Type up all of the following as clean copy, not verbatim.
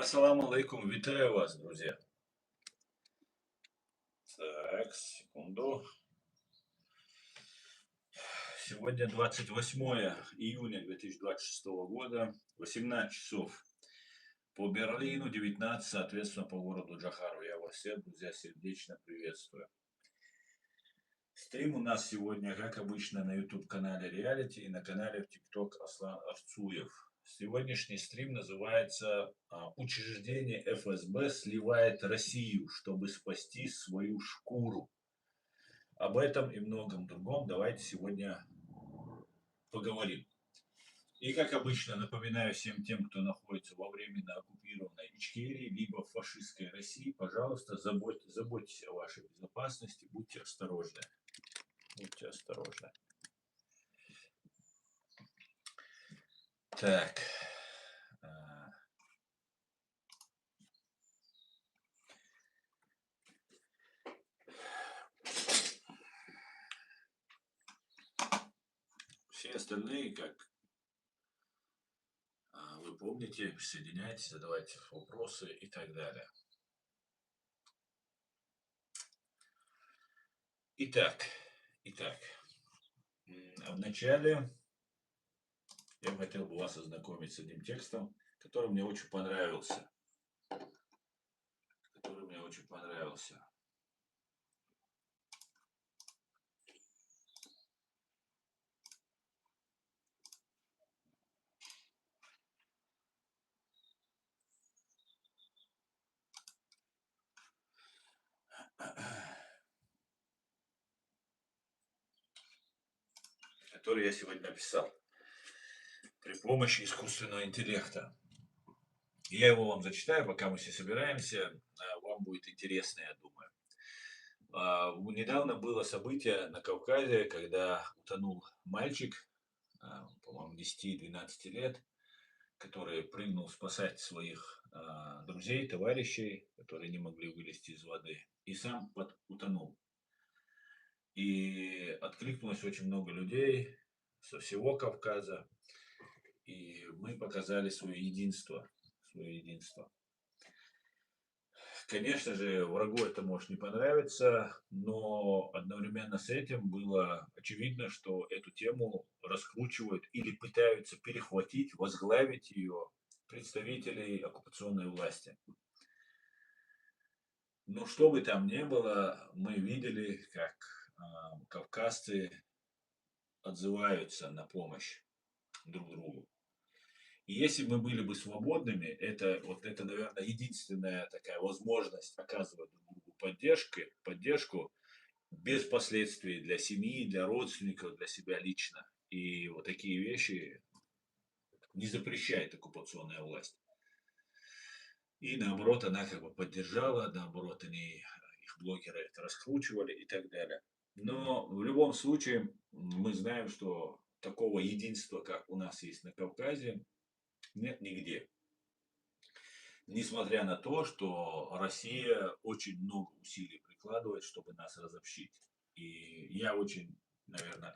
Ассаламу алейкум, витаю вас, друзья. Так, секунду. Сегодня 28 июня 2026 года, 18 часов по Берлину, 19, соответственно, по городу Джахару. Я вас всех, друзья, сердечно приветствую. Стрим у нас сегодня, как обычно, на YouTube-канале Реалити и на канале в TikTok Аслан Арцуев. Сегодняшний стрим называется «Учреждение ФСБ сливает Россию, чтобы спасти свою шкуру». Об этом и многом другом давайте сегодня поговорим. И, как обычно, напоминаю всем тем, кто находится во временно оккупированной Ичкерии, либо в фашистской России, пожалуйста, заботьтесь о вашей безопасности, будьте осторожны. Будьте осторожны. Так. Все остальные, как вы помните, присоединяйтесь, задавайте вопросы и так далее. Итак, вначале я хотел бы вас ознакомить с одним текстом, который мне очень понравился. Который я сегодня написал при помощи искусственного интеллекта. Я его вам зачитаю, пока мы все собираемся. Вам будет интересно, я думаю. Недавно было событие на Кавказе, когда утонул мальчик, по-моему, 10-12 лет, который прыгнул спасать своих друзей, товарищей, которые не могли вылезти из воды, и сам утонул. И откликнулось очень много людей со всего Кавказа, и мы показали свое единство. Конечно же, врагу это может не понравиться, но одновременно с этим было очевидно, что эту тему раскручивают или пытаются перехватить, возглавить ее представители оккупационной власти. Но что бы там ни было, мы видели, как кавказцы отзываются на помощь друг другу. И если мы были бы свободными, это, наверное, единственная такая возможность оказывать друг другу поддержку без последствий для семьи, для родственников, для себя лично. И вот такие вещи не запрещает оккупационная власть. И наоборот, она как бы поддержала, наоборот, их блогеры это раскручивали и так далее. Но в любом случае мы знаем, что такого единства, как у нас есть на Кавказе, нет нигде. Несмотря на то, что Россия очень много усилий прикладывает, чтобы нас разобщить. И я очень, наверное,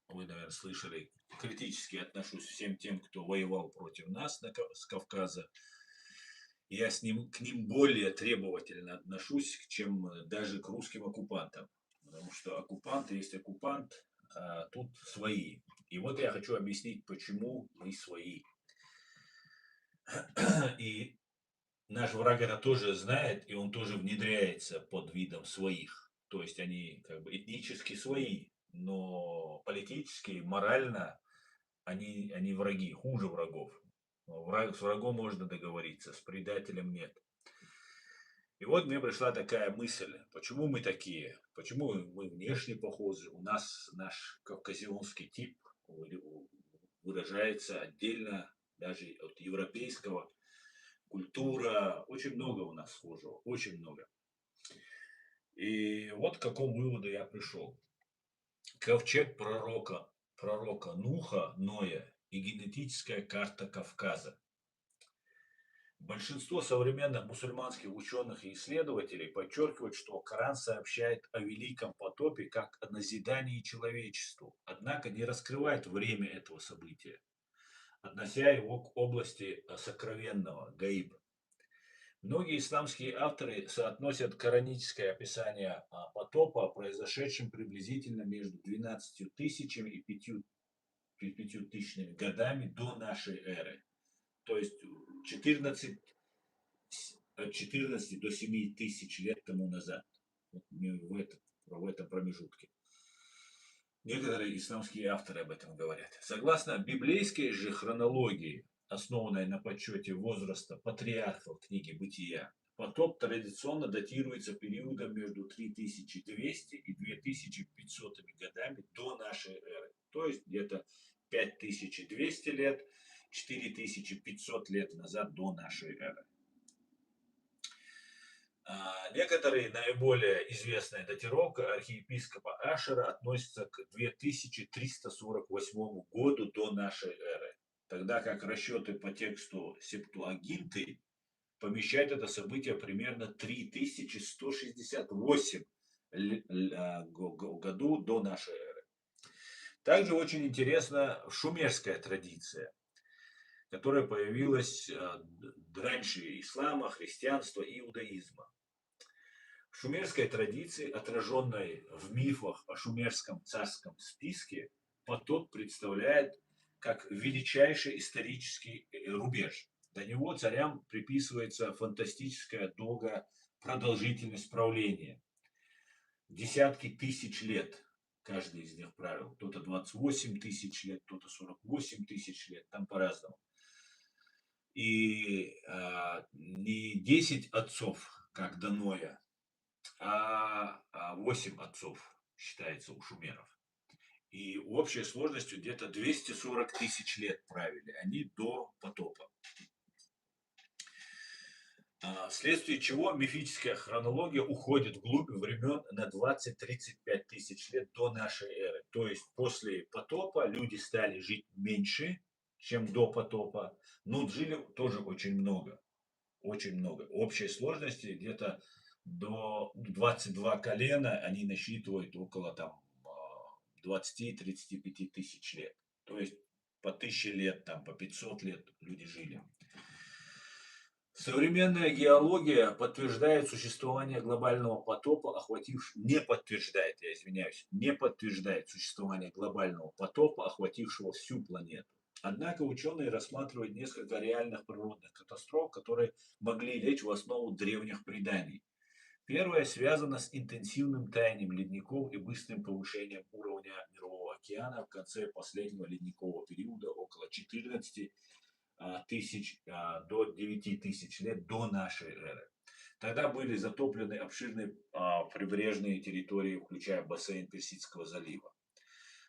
вы, наверное, слышали, критически отношусь к всем тем, кто воевал против нас с Кавказа. Я к ним более требовательно отношусь, чем даже к русским оккупантам. Потому что оккупант есть оккупант, а тут свои. И вот я хочу объяснить, почему мы свои. И наш враг это тоже знает, и он тоже внедряется под видом своих. То есть они как бы этнически свои, но политически, морально они враги, хуже врагов. С врагом можно договориться, с предателем нет. И вот мне пришла такая мысль, почему мы такие, почему мы внешне похожи, у нас наш кавказионский тип выражается отдельно даже от европейского, культура, очень много у нас схожего, очень много. И вот к какому выводу я пришел. Ковчег пророка Нуха, Ноя и генетическая карта Кавказа. Большинство современных мусульманских ученых и исследователей подчеркивают, что Коран сообщает о великом потопе как о назидании человечеству, однако не раскрывает время этого события, относя его к области сокровенного, гаиба. Многие исламские авторы соотносят кораническое описание потопа, произошедшим приблизительно между 12 тысячами и 5 тысячными годами до нашей эры. То есть 14, от 14 до 7 тысяч лет тому назад. Вот в этом промежутке. Некоторые исламские авторы об этом говорят. Согласно библейской же хронологии, основанной на подсчете возраста патриархов книги Бытия, потоп традиционно датируется периодом между 3200 и 2500 годами до нашей эры. То есть где-то 5200 лет, 4500 лет назад до нашей эры. Некоторые наиболее известная датировка архиепископа Ашера относится к 2348 году до нашей эры, тогда как расчеты по тексту Септуагинты помещают это событие примерно 3168 году до нашей эры. Также очень интересна шумерская традиция, которая появилась раньше ислама, христианства и иудаизма. В шумерской традиции, отраженной в мифах о шумерском царском списке, потоп представляет как величайший исторический рубеж. До него царям приписывается фантастическая долгая продолжительность правления. Десятки тысяч лет каждый из них правил. Кто-то 28 тысяч лет, кто-то 48 тысяч лет, там по-разному. И не 10 отцов, как до Ноя, а 8 отцов считается у шумеров. И общей сложностью где-то 240 тысяч лет правили они до потопа. Вследствие чего мифическая хронология уходит вглубь времен на 20-35 тысяч лет до нашей эры. То есть после потопа люди стали жить меньше, чем до потопа, но жили тоже очень много. Очень много. Общей сложности где-то до 22 колена они насчитывают около там 20-35 тысяч лет. То есть по 1000 лет, там, по 500 лет люди жили. Современная геология подтверждает существование глобального потопа, не подтверждает существование глобального потопа, охватившего всю планету. Однако ученые рассматривают несколько реальных природных катастроф, которые могли лечь в основу древних преданий. Первое связано с интенсивным таянием ледников и быстрым повышением уровня Мирового океана в конце последнего ледникового периода около 14 тысяч до 9 тысяч лет до нашей эры. Тогда были затоплены обширные прибрежные территории, включая бассейн Персидского залива.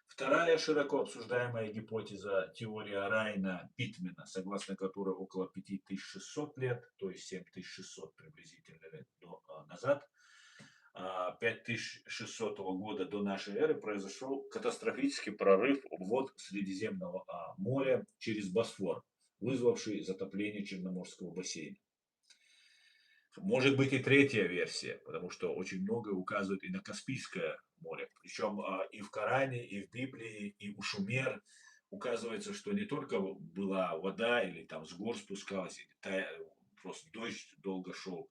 Вторая широко обсуждаемая гипотеза – теория Райна-Питтмена, согласно которой около 5600 лет, то есть 7600 приблизительно лет назад, 5600 года до нашей эры произошел катастрофический прорыв вод Средиземного моря через Босфор, вызвавший затопление Черноморского бассейна. Может быть и третья версия, потому что очень многое указывает и на Каспийское море. Причем и в Коране, и в Библии, и у шумер указывается, что не только была вода или там с гор спускалась, просто дождь долго шел,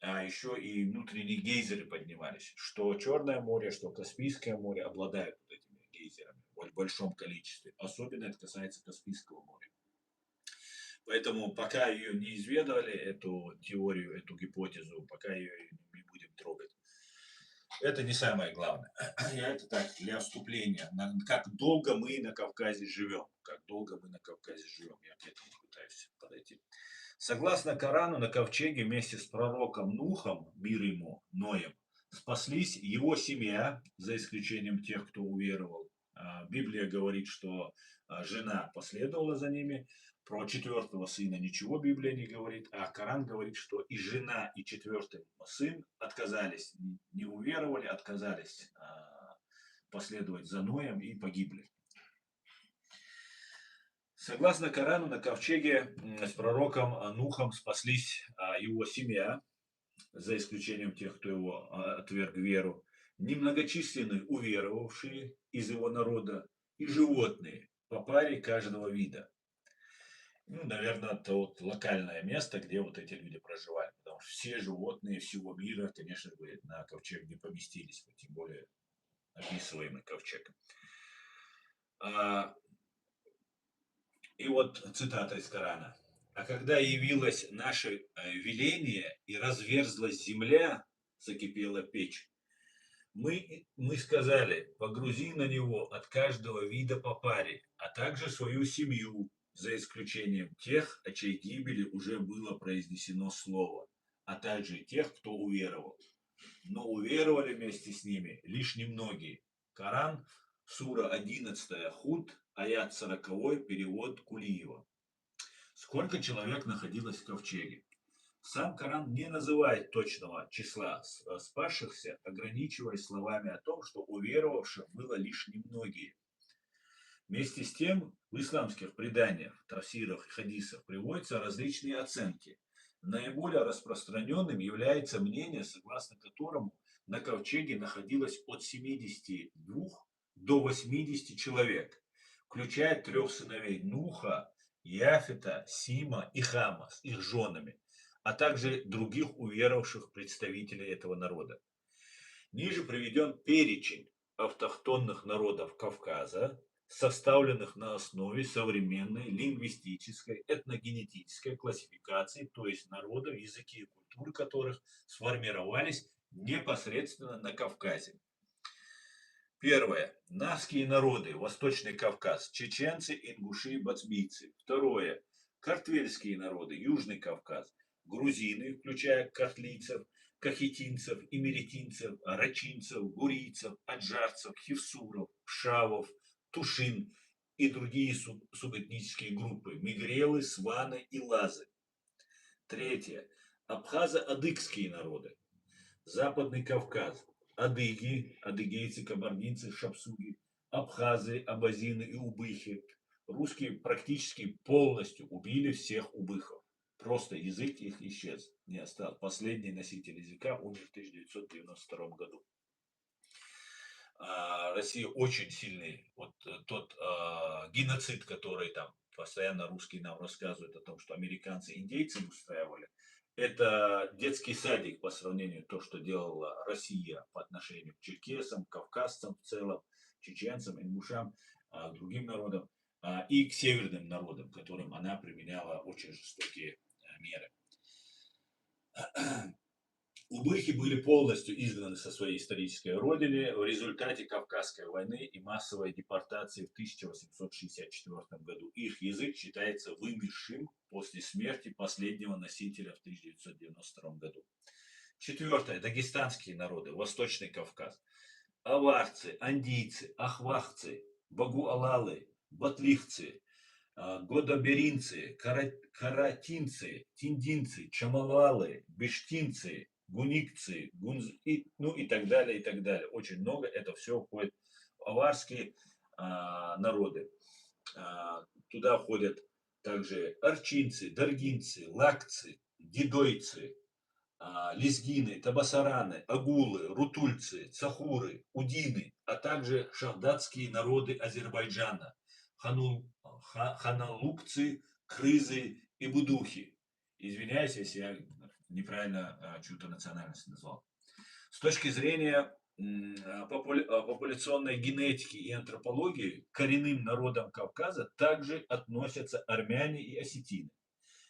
а еще и внутренние гейзеры поднимались. Что Черное море, что Каспийское море обладают вот этими гейзерами в большом количестве. Особенно это касается Каспийского моря. Поэтому пока ее не изведали, эту теорию, эту гипотезу, пока ее не будем трогать. Это не самое главное. Это так, для вступления. Как долго мы на Кавказе живем. Как долго мы на Кавказе живем. Я к этому пытаюсь подойти. Согласно Корану, на ковчеге вместе с пророком Нухом, мир ему, Ноем, спаслись его семья, за исключением тех, кто уверовал. Библия говорит, что жена последовала за ними. Про четвертого сына ничего Библия не говорит, а Коран говорит, что и жена, и четвертый сын отказались, не уверовали, отказались последовать за Ноем и погибли. Согласно Корану, на ковчеге с пророком Нухом спаслись его семья, за исключением тех, кто его отверг веру, немногочисленные уверовавшие из его народа и животные по паре каждого вида. Ну, наверное, это вот локальное место, где вот эти люди проживали. все животные всего мира, конечно бы, на ковчег не поместились, тем более описываемый ковчег. А, И вот цитата из Корана. «А когда явилось наше веление и разверзлась земля, закипела печь, мы сказали, погрузи на него от каждого вида по паре, а также свою семью, за исключением тех, о чьей гибели уже было произнесено слово, а также тех, кто уверовал. Но уверовали вместе с ними лишь немногие». Коран, сура 11, Худ, аят 40, перевод Кулиева. Сколько человек находилось в ковчеге? Сам Коран не называет точного числа спасшихся, ограничиваясь словами о том, что уверовавших было лишь немногие. Вместе с тем, в исламских преданиях, тафсирах и хадисах приводятся различные оценки. Наиболее распространенным является мнение, согласно которому на ковчеге находилось от 72 до 80 человек, включая 3 сыновей Нуха, Яфета, Сима и Хама с их женами, а также других уверовавших представителей этого народа. Ниже приведен перечень автохтонных народов Кавказа, составленных на основе современной лингвистической этногенетической классификации, то есть народов, языки и культуры которых сформировались непосредственно на Кавказе. Первое. Навские народы, Восточный Кавказ, чеченцы, ингуши, бацмийцы. Второе. Картвельские народы, Южный Кавказ, грузины, включая картлийцев, кахетинцев, имеретинцев, рачинцев, гурийцев, аджарцев, хевсуров, пшавов, тушин и другие субэтнические группы, мигрелы, сваны и лазы. Третье. Абхазо-адыгские народы, Западный Кавказ, адыги, адыгейцы, кабардинцы, шапсуги, абхазы, абазины и убыхи. Русские практически полностью убили всех убыхов. Просто язык их исчез, не остался. Последний носитель языка умер в 1992 году. Россия очень сильный. Вот тот геноцид, который там постоянно русские нам рассказывают о том, что американцы индейцы устраивали, это детский садик по сравнению с то, что делала Россия по отношению к черкесам, кавказцам в целом, чеченцам, ингушам, другим народам и к северным народам, которым она применяла очень жестокие меры. Убыхи были полностью изгнаны со своей исторической родины в результате Кавказской войны и массовой депортации в 1864 году. Их язык считается вымершим после смерти последнего носителя в 1992 году. Четвертое. Дагестанские народы, Восточный Кавказ. Аварцы, андийцы, ахвахцы, багуалалы, батлихцы, годоберинцы, каратинцы, тиндинцы, чамалалы, бештинцы, гуникцы, ну и так далее, и так далее. Очень много, это все входит в аварские народы. Туда входят также арчинцы, даргинцы, лакцы, дидойцы, лезгины, табасараны, агулы, рутульцы, цахуры, удины, а также шахдатские народы Азербайджана, ханалукцы, крызы и будухи. Извиняюсь, если я неправильно чью-то национальность назвал. С точки зрения популяционной генетики и антропологии к коренным народам Кавказа также относятся армяне и осетины.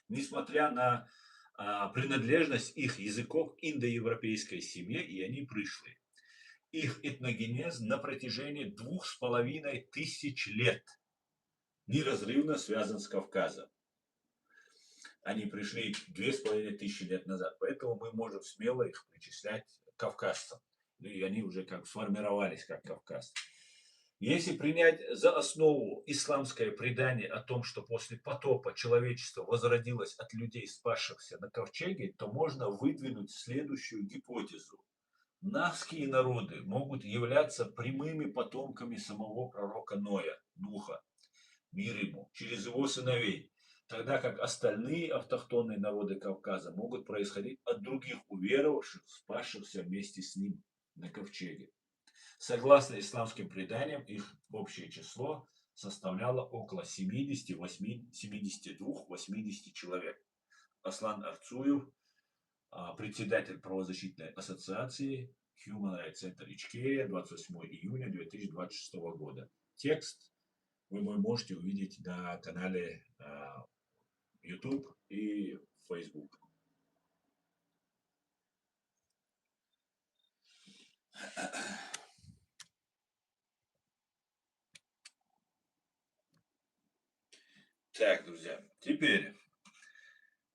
Несмотря на принадлежность их языков к индоевропейской семье, и они пришлые. Их этногенез на протяжении 2500 лет неразрывно связан с Кавказом. Они пришли 2500 лет назад, поэтому мы можем смело их причислять к кавказцам. И они уже как сформировались как кавказцы. Если принять за основу исламское предание о том, что после потопа человечество возродилось от людей, спасшихся на ковчеге, то можно выдвинуть следующую гипотезу. Навские народы могут являться прямыми потомками самого пророка Ноя, Нуха, мир ему, через его сыновей, тогда как остальные автохтонные народы Кавказа могут происходить от других уверовавших, спасшихся вместе с ним на ковчеге. Согласно исламским преданиям, их общее число составляло около 72-80 человек. Аслан Арцуев, председатель правозащитной ассоциации Human Rights Center Ичкерия, 28 июня 2026 года. Текст вы можете увидеть на канале YouTube и Facebook. Так, друзья, теперь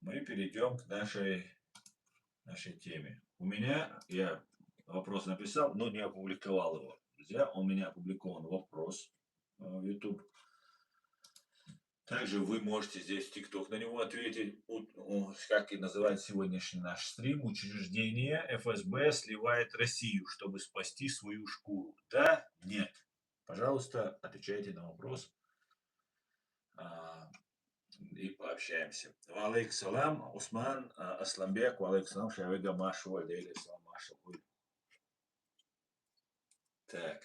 мы перейдем к нашей теме. Я вопрос написал, но не опубликовал его. Друзья, у меня опубликован вопрос в YouTube. Также вы можете здесь в TikTok на него ответить. Как и называет сегодняшний наш стрим, учреждение ФСБ сливает Россию, чтобы спасти свою шкуру. Да? Нет? Пожалуйста, отвечайте на вопрос и пообщаемся. Валейк салам, Усман, Асламбек, валейк салам, Шавега Машу, Алейли салам, Маша. Так.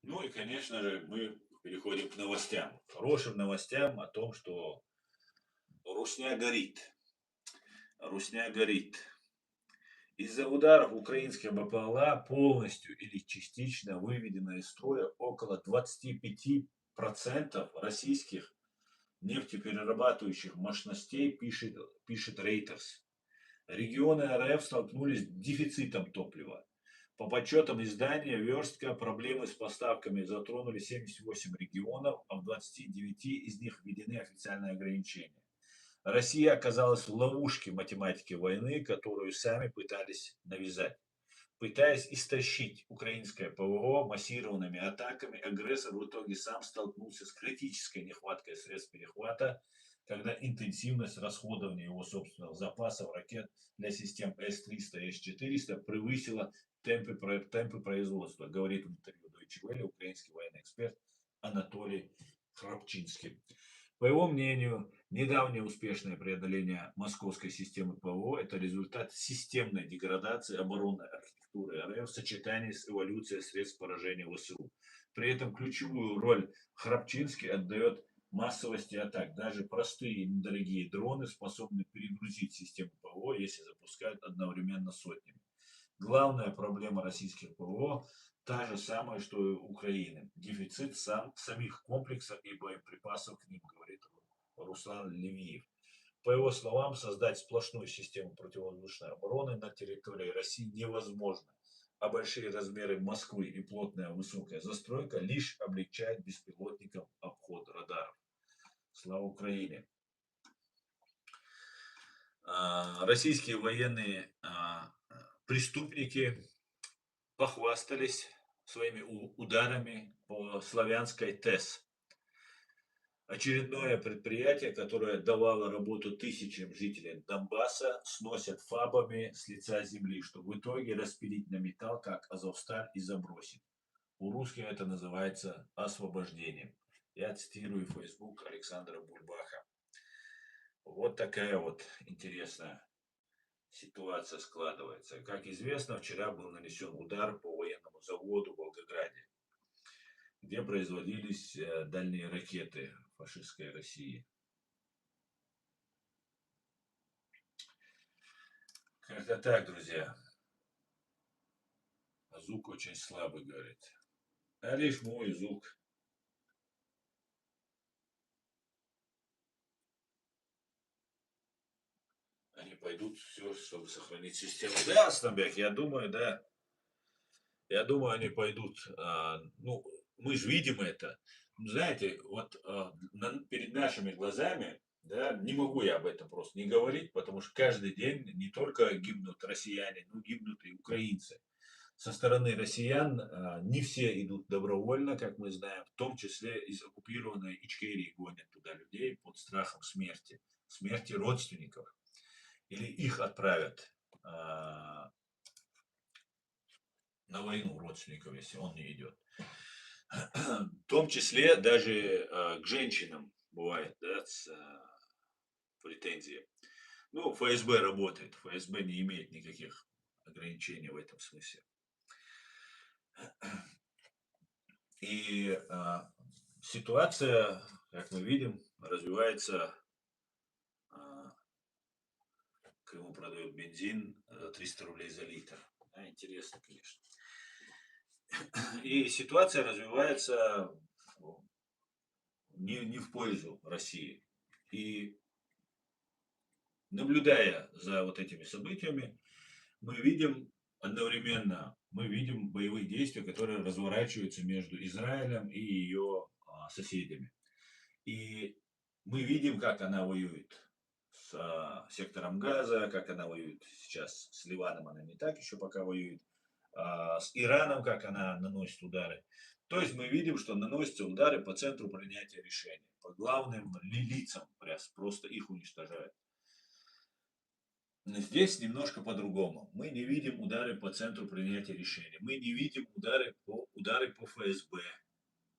Ну и, конечно же, мы переходим к новостям. Хорошим новостям о том, что Русня горит. Русня горит. Из-за ударов украинская БПЛА полностью или частично выведено из строя около 25% российских нефтеперерабатывающих мощностей, пишет Reuters. Регионы РФ столкнулись с дефицитом топлива. По подсчетам издания «Верстка», проблемы с поставками затронули 78 регионов, а в 29 из них введены официальные ограничения. Россия оказалась в ловушке математики войны, которую сами пытались навязать. Пытаясь истощить украинское ПВО массированными атаками, агрессор в итоге сам столкнулся с критической нехваткой средств перехвата, когда интенсивность расходования его собственных запасов ракет для систем С-300 и С-400 превысила темпы производства, говорит в интервью Deutsche Welle украинский военный эксперт Анатолий Храпчинский. По его мнению, недавнее успешное преодоление московской системы ПВО – это результат системной деградации оборонной архитектуры РФ в сочетании с эволюцией средств поражения ВСУ. При этом ключевую роль Храпчинский отдает массовости атак. Даже простые недорогие дроны способны перегрузить систему ПВО, если запускают одновременно сотнями. Главная проблема российских ПВО та же самая, что и у Украины. Дефицит самих комплексов и боеприпасов к ним, говорит Руслан Левиев. По его словам, создать сплошную систему противовоздушной обороны на территории России невозможно, а большие размеры Москвы и плотная высокая застройка лишь облегчают беспилотникам обход радаров. Слава Украине! Российские военные преступники похвастались своими ударами по славянской ТЭС. Очередное предприятие, которое давало работу тысячам жителей Донбасса, сносят фабами с лица земли, чтобы в итоге распилить на металл, как Азовсталь, и забросить. У русских это называется освобождением. Я цитирую Facebook Александра Бульбаха. Вот такая вот интересная ситуация складывается. Как известно, вчера был нанесен удар по военному заводу в Волгограде, где производились дальние ракеты фашистской России. Как-то так, друзья. Звук очень слабый, говорит. А лишь мой звук. Они пойдут все, чтобы сохранить систему. Да, Стамбек, я думаю, да. Я думаю, они пойдут. Ну, мы же видим это. Знаете, вот перед нашими глазами, да, не могу я об этом просто не говорить, потому что каждый день не только гибнут россияне, но гибнут и украинцы. Со стороны россиян не все идут добровольно, как мы знаем, в том числе из оккупированной Ичкерии гонят туда людей под страхом смерти родственников. Или их отправят на войну родственников, если он не идет. В том числе даже к женщинам бывает, да, претензии. Ну, ФСБ работает, ФСБ не имеет никаких ограничений в этом смысле. И ситуация, как мы видим, развивается. а, Крыму продают бензин за 300 рублей за литр. Да, интересно, конечно. И ситуация развивается не в пользу России. И наблюдая за вот этими событиями, мы видим мы видим боевые действия, которые разворачиваются между Израилем и ее соседями. И мы видим, как она воюет с сектором Газа, как она воюет сейчас с Ливаном, она не так еще пока воюет, с Ираном, как она наносит удары. То есть мы видим, что наносятся удары по центру принятия решений, по главным лицам, просто их уничтожают. Здесь немножко по-другому. Мы не видим удары по центру принятия решений. Мы не видим удары по ФСБ.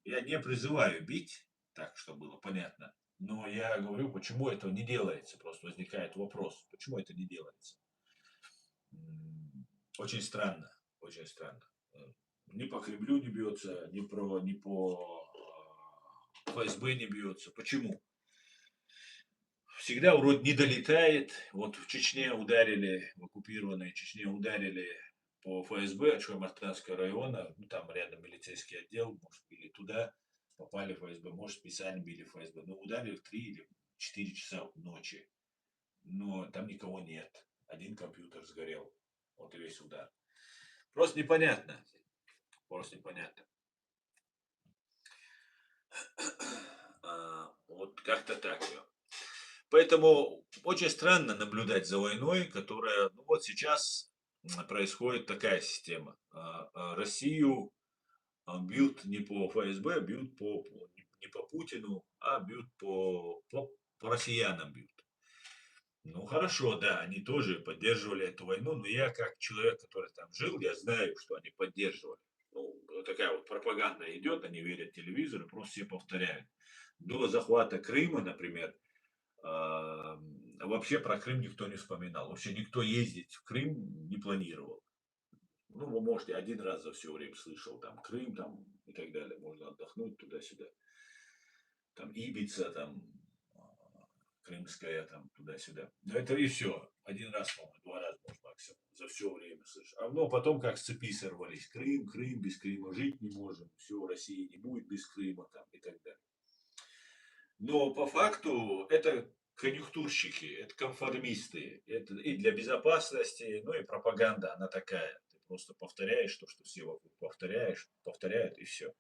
Я не призываю бить, так, чтобы было понятно. Но я говорю, почему это не делается. Просто возникает вопрос, почему это не делается. Очень странно, очень странно. Ни по Кремлю не бьется, ни по ФСБ не бьется. Почему? Всегда вроде не долетает. Вот в Чечне ударили, в оккупированной Чечне ударили по ФСБ, Чуй-Мартанского района, ну, там рядом милицейский отдел, может, или туда попали ФСБ, может, специально били ФСБ. Но ударили в 3 или 4 часа ночи. Но там никого нет. Один компьютер сгорел. Вот и весь удар. Просто непонятно. Просто непонятно. Вот как-то так. Поэтому очень странно наблюдать за войной, которая, ну вот сейчас происходит такая система. Россию бьют не по ФСБ, бьют не по Путину, а бьют по россиянам бьют. Ну хорошо, да, они тоже поддерживали эту войну, но я как человек, который там жил, я знаю, что они поддерживали. Ну, вот такая вот пропаганда идет, они верят телевизору, просто все повторяют. До захвата Крыма, например, вообще про Крым никто не вспоминал. Вообще никто ездить в Крым не планировал. Ну, вы можете один раз за все время слышал, там, Крым, там, и так далее. Можно отдохнуть туда-сюда. Там, Ибица, там, Крымская, там, туда-сюда. Но это и все. Один раз, по-моему, 2 раза, может, максимум. За все время слышал. Но потом как с цепи сорвались. Крым, Крым, без Крыма жить не можем. Все, России не будет без Крыма, там, и так далее. Но по факту это конъюнктурщики, это конформисты. Это и для безопасности, ну и пропаганда, она такая. Ты просто повторяешь то, что все вокруг повторяют, и все.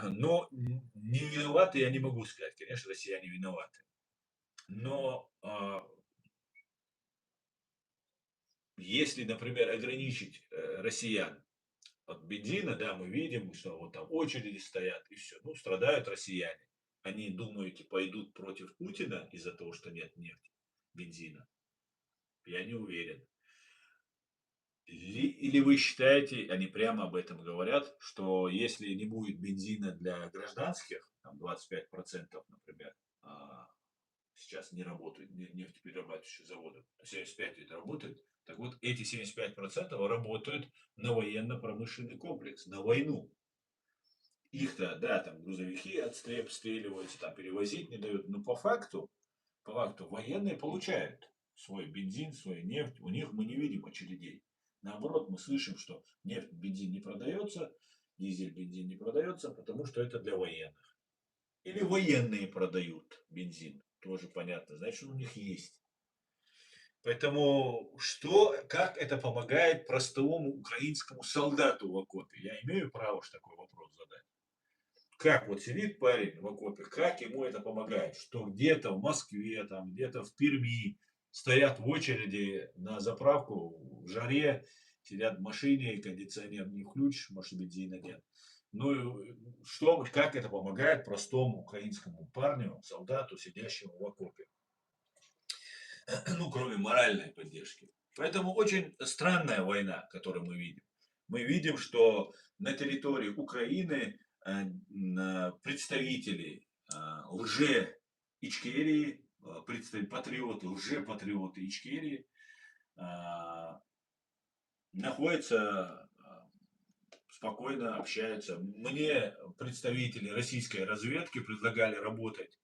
Но не виноваты я не могу сказать. Конечно, россияне виноваты. Но если, например, ограничить россиян от бензина, да, мы видим, что вот там очереди стоят и все. Ну, страдают россияне. Они, думаете, пойдут против Путина из-за того, что нет нефти, бензина? Я не уверен. Или вы считаете, они прямо об этом говорят, что если не будет бензина для гражданских, там 25%, например, сейчас не работают нефтеперерабатывающие заводы, 75% ведь работают, так вот эти 75% работают на военно-промышленный комплекс, на войну. Их-то, да, там грузовики отстреливаются, там перевозить не дают, но по факту военные получают свой бензин, свою нефть, у них мы не видим очередей. Наоборот, мы слышим, что нефть, бензин не продается, дизель, бензин не продается, потому что это для военных. Или военные продают бензин, тоже понятно, значит, у них есть. Поэтому как это помогает простому украинскому солдату в окопе? Я имею право такой вопрос задать. Как вот сидит парень в окопе, как ему это помогает? Что где-то в Москве, там, где-то в Перми стоят в очереди на заправку в жаре, сидят в машине, кондиционер не включишь, может, бензина нет. Ну, как это помогает простому украинскому парню, солдату, сидящему в окопе? Ну, кроме моральной поддержки. Поэтому очень странная война, которую мы видим. Мы видим, что на территории Украины представители лже-Ичкерии, патриоты, лже-патриоты Ичкерии находятся спокойно общаются. Мне представители российской разведки предлагали работать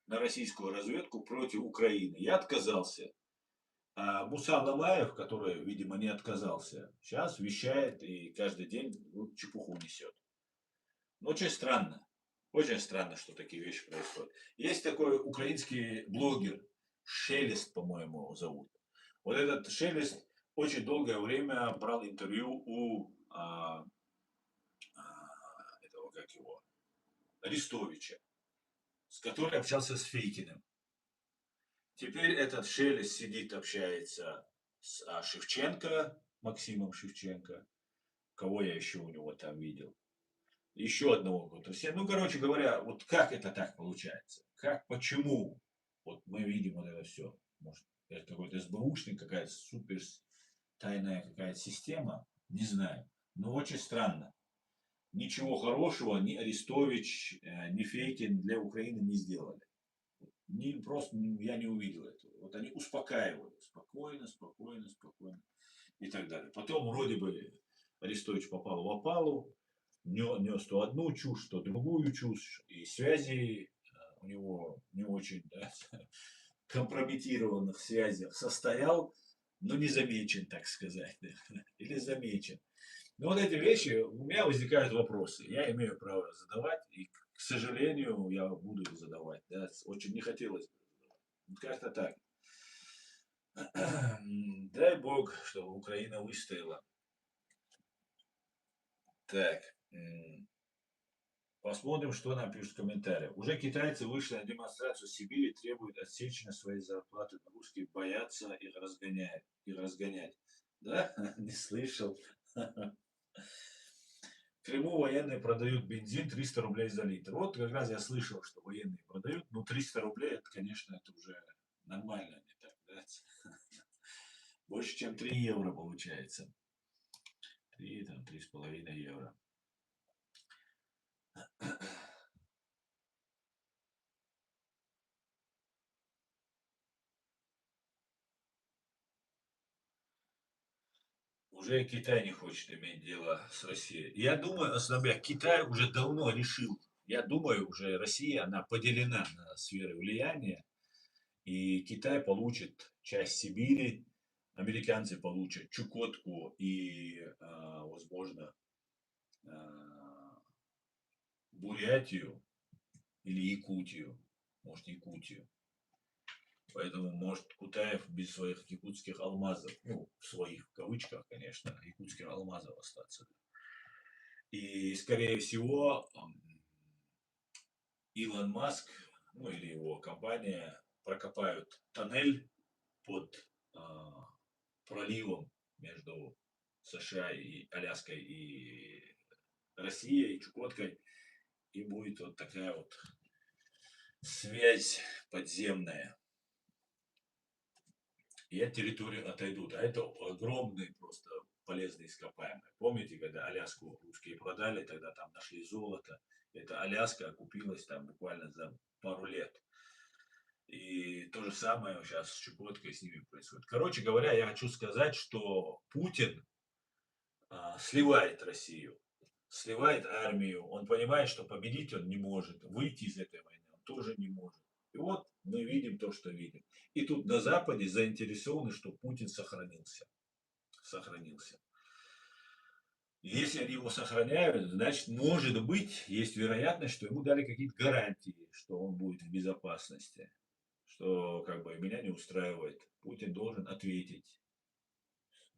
на российскую разведку против Украины. Я отказался. А Муса Ломаев, который, видимо, не отказался, сейчас вещает и каждый день чепуху несет. Ну, очень странно, что такие вещи происходят. Есть такой украинский блогер, Шелест, по-моему, его зовут. Вот этот Шелест очень долгое время брал интервью у этого, как его, Арестовича, с которым общался с Фейкиным. Теперь этот Шелест сидит, общается с Шевченко, Максимом Шевченко. Кого я еще у него там видел? Еще одного какого-то. Ну, короче говоря, вот как это так получается? Как, почему? Вот мы видим вот это все. Может, это какой-то СБУшник, какая-то супер тайная какая-то система? Не знаю. Но очень странно. Ничего хорошего ни Арестович, ни Фейкин для Украины не сделали. Просто я не увидел этого. Вот они успокаивали. Спокойно, спокойно, спокойно. И так далее. Потом вроде бы Арестович попал в опалу, нес то одну чушь, то другую чушь, и связи у него не очень, да, компрометированных связях состоял, но не замечен, так сказать, да, или замечен. Но вот эти вещи, у меня возникают вопросы, я имею право задавать, и, к сожалению, я буду их задавать, да, очень не хотелось бы задавать. Как-то так. Дай бог, чтобы Украина выстояла. Так, посмотрим, что нам пишут в комментариях. Уже китайцы вышли на демонстрацию в Сибири, требуют отсечения своей зарплаты. Русские боятся их разгонять. Да? Не слышал. В Крыму военные продают бензин 300 рублей за литр. Вот как раз я слышал, что военные продают. Ну, 300 рублей, это, конечно, это уже нормально, не так, да? Больше, чем 3 евро получается. 3, там, 3,5 евро. Уже Китай не хочет иметь дело с Россией. Я думаю, основная, Китай уже давно решил. Я думаю, уже Россия, она поделена на сферы влияния. И Китай получит часть Сибири, американцы получат Чукотку и, возможно, Бурятию или Якутию. Может, Якутию. Поэтому может Кутаев без своих якутских алмазов, ну, своих в кавычках, конечно, якутских алмазов остаться. И, скорее всего, Илон Маск, ну или его компания, прокопают тоннель под проливом между США и Аляской и Россией, и Чукоткой, и будет вот такая вот связь подземная. И от территории отойдут. А это огромные просто полезные ископаемые. Помните, когда Аляску русские продали, тогда там нашли золото. Эта Аляска окупилась там буквально за пару лет. И то же самое сейчас с Чукоткой с ними происходит. Короче говоря, я хочу сказать, что Путин сливает Россию, сливает армию. Он понимает, что победить он не может, выйти из этой войны он тоже не может. И вот мы видим то, что видим. И тут на Западе заинтересованы, что Путин сохранился. Сохранился. Если они его сохраняют, значит, может быть, есть вероятность, что ему дали какие-то гарантии, что он будет в безопасности. Что как бы меня не устраивает. Путин должен ответить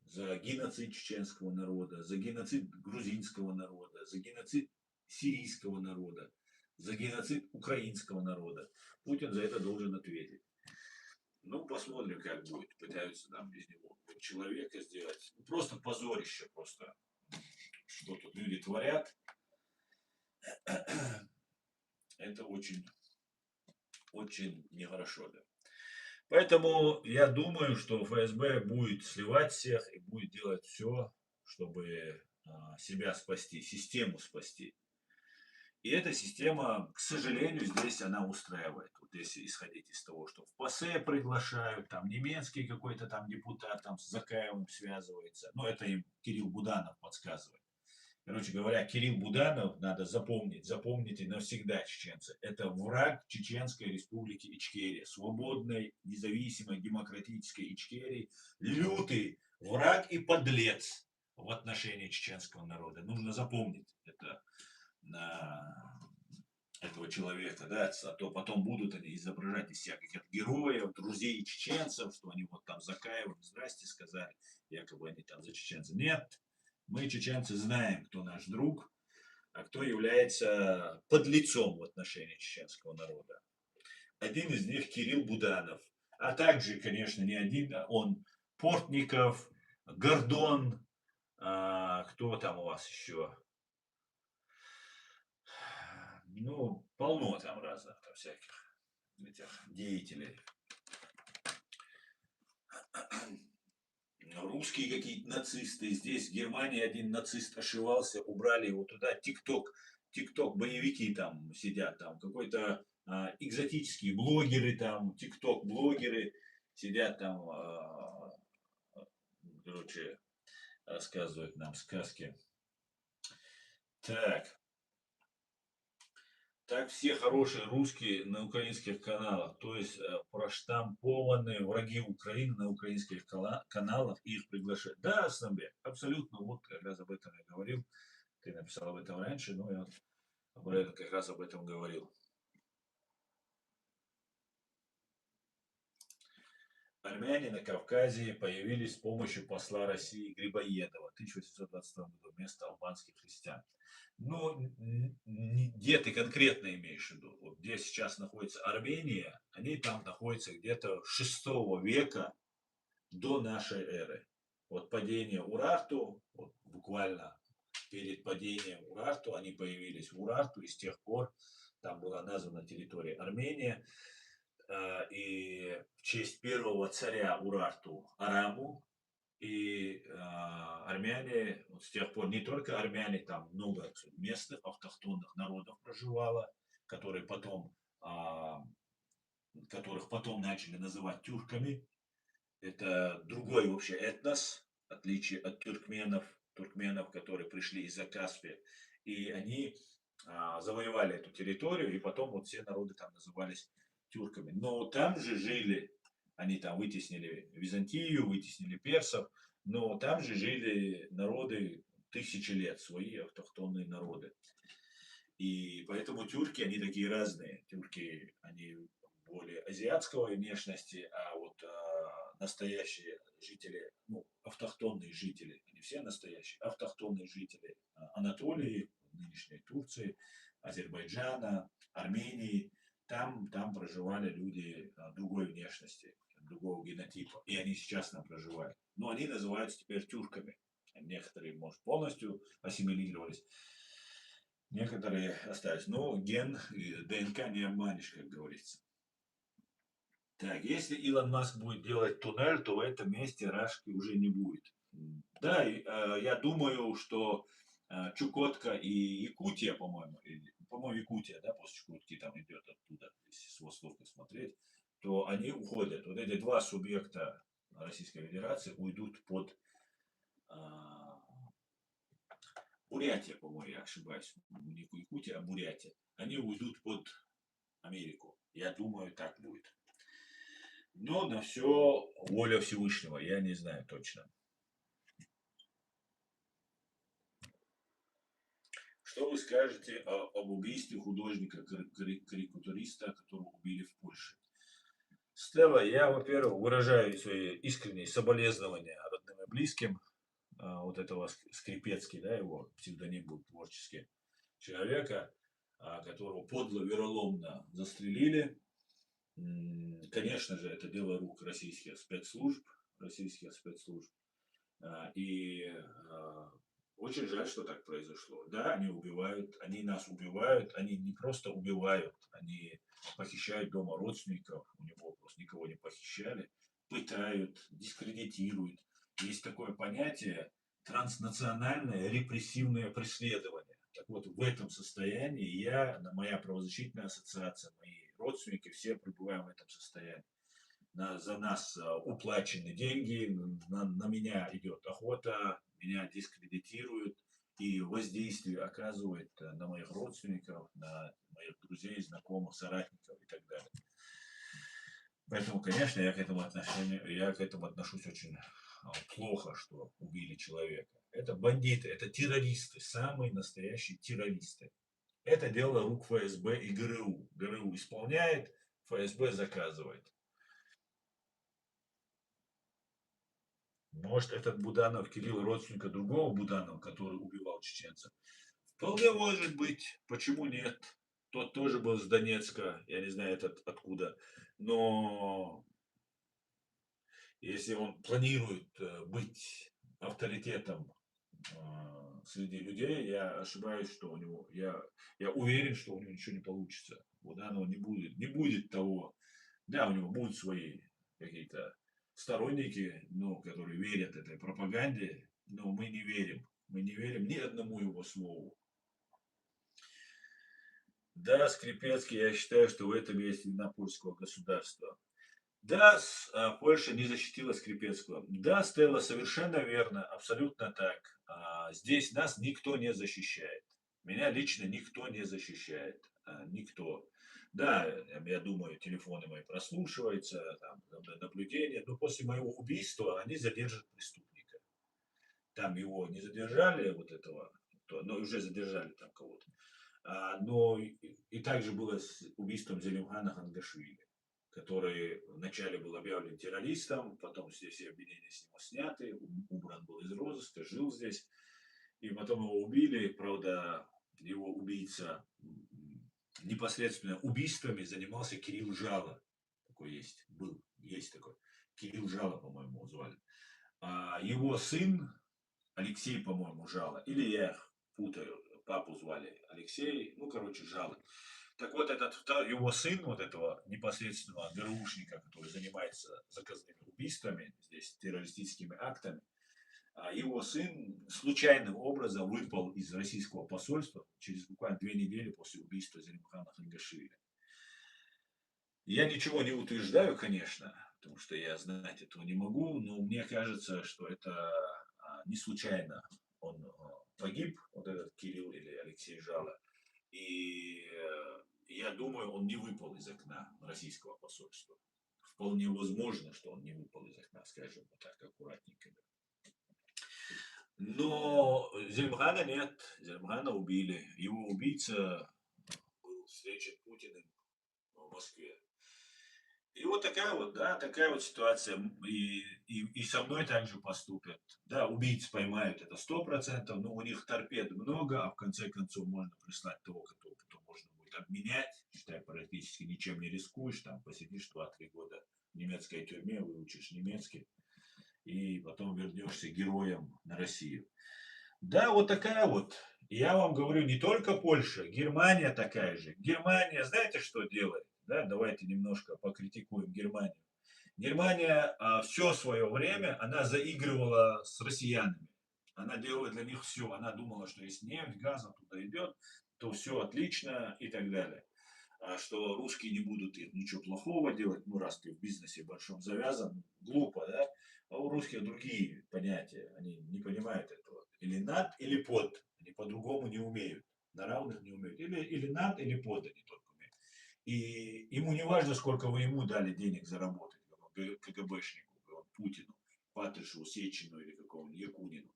за геноцид чеченского народа, за геноцид грузинского народа, за геноцид сирийского народа, за геноцид украинского народа. Путин за это должен ответить. Ну, посмотрим, как будет. Пытаются там без него человека сделать. Ну, просто позорище, просто. Что тут люди творят. Это очень, очень нехорошо, да. Поэтому я думаю, что ФСБ будет сливать всех и будет делать все, чтобы себя спасти, систему спасти. И эта система, к сожалению, здесь она устраивает. Вот если исходить из того, что в ПАСЕ приглашают, там немецкий какой-то там депутат там с Закаевым связывается. Ну, это им Кирилл Буданов подсказывает. Короче говоря, Кирилл Буданов, надо запомнить, запомните навсегда, чеченцы, это враг Чеченской республики Ичкерия, свободной, независимой, демократической Ичкерии, лютый враг и подлец в отношении чеченского народа. Нужно запомнить это на этого человека, да, а то потом будут они изображать из себя каких-то героев, друзей чеченцев, что они вот там Закаевым здрасте сказали, якобы они там за чеченцев. Нет, мы, чеченцы, знаем, кто наш друг, а кто является подлецом в отношении чеченского народа. Один из них Кирилл Буданов, а также, конечно, не один, а он Портников, Гордон, кто там у вас еще? Ну, полно там разных там всяких этих деятелей. Русские какие-то нацисты. Здесь в Германии один нацист ошивался, убрали его туда. Тикток боевики там сидят, там какой-то экзотические блогеры, там тикток блогеры сидят там, короче, рассказывают нам сказки. Так, так все хорошие русские на украинских каналах, то есть проштампованные враги Украины на украинских каналах, и их приглашают. Да, Асланбек, абсолютно, вот как раз об этом я говорил. Ты написал об этом раньше, но я как раз об этом говорил. Армяне на Кавказе появились с помощью посла России Грибоедова в 1822 году вместо албанских христиан. Ну, где ты конкретно имеешь в виду? Вот где сейчас находится Армения, они там находятся где-то 6 века до нашей эры. Вот падение Урарту, вот буквально перед падением Урарту, они появились в Урарту, и с тех пор там была названа территория Армения, и в честь первого царя Урарту Араму, и армяне, вот с тех пор не только армяне, там много местных автохтонных народов проживало, которые потом, которых потом начали называть тюрками. Это другой вообще этнос, в отличие от туркменов, которые пришли из-за Каспия. И они завоевали эту территорию, и потом вот все народы там назывались тюрками. Но там же жили, они там вытеснили Византию, вытеснили персов, но там же жили народы тысячи лет, свои автохтонные народы. И поэтому тюрки, они такие разные. Тюрки, они более азиатской внешности, а вот настоящие жители, ну, автохтонные жители, не все настоящие, автохтонные жители Анатолии, нынешней Турции, Азербайджана, Армении, там проживали люди другой внешности, другого генотипа, и они сейчас там проживают. Но они называются теперь тюрками. Некоторые, может, полностью ассимилировались, некоторые остались. Но ген, ДНК не обманешь, как говорится. Так, если Илон Маск будет делать туннель, то в этом месте Рашки уже не будет. Да, я думаю, что Чукотка и Якутия, по-моему, по-моему, Якутия, да, после Чукотки там идет оттуда, если с востока смотреть, то они уходят. Вот эти два субъекта Российской Федерации уйдут под Бурятия, по-моему, я ошибаюсь, не Якутия, а Бурятия. Они уйдут под Америку. Я думаю, так будет. Но на все воля Всевышнего, я не знаю точно. Что вы скажете об убийстве художника-карикатуриста, которого убили в Польше? Стелла, я, во-первых, выражаю свои искренние соболезнования родным и близким вот этого Скрипецкий, да, его псевдоним был творческий, человека, которого подло, вероломно застрелили. Конечно же, это дело рук российских спецслужб. И очень жаль, что так произошло. Да, они убивают, они нас убивают, они не просто убивают, они похищают дома родственников, у него просто никого не похищали, пытают, дискредитируют. Есть такое понятие транснациональное репрессивное преследование. Так вот, в этом состоянии моя правозащитная ассоциация, мои родственники, все пребываем в этом состоянии. За нас уплачены деньги, на меня идет охота, меня дискредитируют, и воздействие оказывает на моих родственников, на моих друзей, знакомых, соратников и так далее. Поэтому, конечно, я к этому отношусь очень плохо, что убили человека. Это бандиты, это террористы, самые настоящие террористы. Это дело рук ФСБ и ГРУ. ГРУ исполняет, ФСБ заказывает. Может, этот Буданов Кирилл родственника другого Буданова, который убивал чеченцев? Вполне может быть. Почему нет? Тот тоже был с Донецка, я не знаю этот откуда. Но если он планирует быть авторитетом среди людей, я ошибаюсь, что у него, я уверен, что у него ничего не получится. У Буданова не будет того. Да, у него будут свои какие-то сторонники, ну, которые верят этой пропаганде, но мы не верим. Мы не верим ни одному его слову. Да, Скрипецкий, я считаю, что в этом есть вина польского государства. Да, Польша не защитила Скрипецкого. Да, Стелла, совершенно верно, абсолютно так. Здесь нас никто не защищает. Меня лично никто не защищает. Никто. Да, я думаю, телефоны мои прослушиваются, там, наблюдения. Но после моего убийства они задержат преступника. Там его не задержали, вот этого, но уже задержали там кого-то. Но и также было с убийством Зелимхана Хангашвили, который вначале был объявлен террористом, потом все обвинения с него сняты, убран был из розыска, жил здесь, и потом его убили. Правда, его убийца непосредственно убийствами занимался Кирилл Жало. Такой есть такой. Кирилл Жало, по-моему, звали. А его сын Алексей, по-моему, Жало, или я их путаю, папу звали Алексей, ну, короче, Жало. Так вот, его сын, вот этого непосредственного ГРУшника, который занимается заказными убийствами, здесь террористическими актами, его сын случайным образом выпал из российского посольства через буквально 2 недели после убийства Зелимхана Хангашвили. Я ничего не утверждаю, конечно, потому что я знать этого не могу, но мне кажется, что это не случайно он погиб, вот этот Кирилл или Алексей Жало. И я думаю, он не выпал из окна российского посольства. Вполне возможно, что он не выпал из окна, скажем вот так, аккуратненько. Но Зельмгана нет, Зельмгана убили. Его убийца был встречен Путиным в Москве. И вот такая вот, да, такая вот ситуация. И со мной также поступят. Да, убийц поймают, это 100%, но у них торпед много, а в конце концов можно прислать того, которого потом можно будет обменять. Считай, практически ничем не рискуешь, там посидишь 2-3 года в немецкой тюрьме, выучишь немецкий, и потом вернешься героем на Россию. Да, вот такая вот. Я вам говорю, не только Польша, Германия такая же. Германия, знаете, что делает? Да, давайте немножко покритикуем Германию. Германия все свое время, она заигрывала с россиянами. Она делала для них все. Она думала, что если нефть, газ оттуда идет, то все отлично и так далее. Что русские не будут им ничего плохого делать, ну раз ты в бизнесе большом завязан, глупо, да? А у русских другие понятия, они не понимают этого. Или над, или под, они по-другому не умеют, на равных не умеют. Или над, или под они только умеют. И ему не важно, сколько вы ему дали денег заработать, КГБшнику, Путину, Патрушеву, Сечину или какому-нибудь Якунину.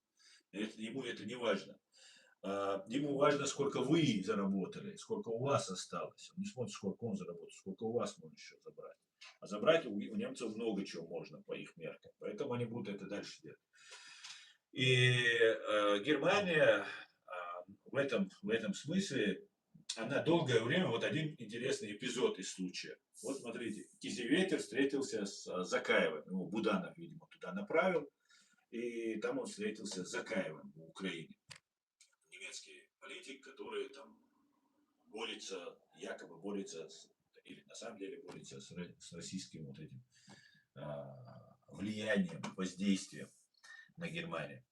Ему это не важно. Ему важно, сколько вы заработали, сколько у вас осталось. Он не смотрит, сколько он заработал, сколько у вас можно еще забрать. А забрать у немцев много чего можно по их меркам. Поэтому они будут это дальше делать. И Германия в этом смысле, она долгое время, вот один интересный эпизод из случая. Вот смотрите, Кизеветер встретился с Закаевым, его Буданов, видимо, туда направил, и там он встретился с Закаевым в Украине. Немецкий политик, который там борется, якобы борется, или на самом деле борется с российским вот этим влиянием, воздействием на Германию.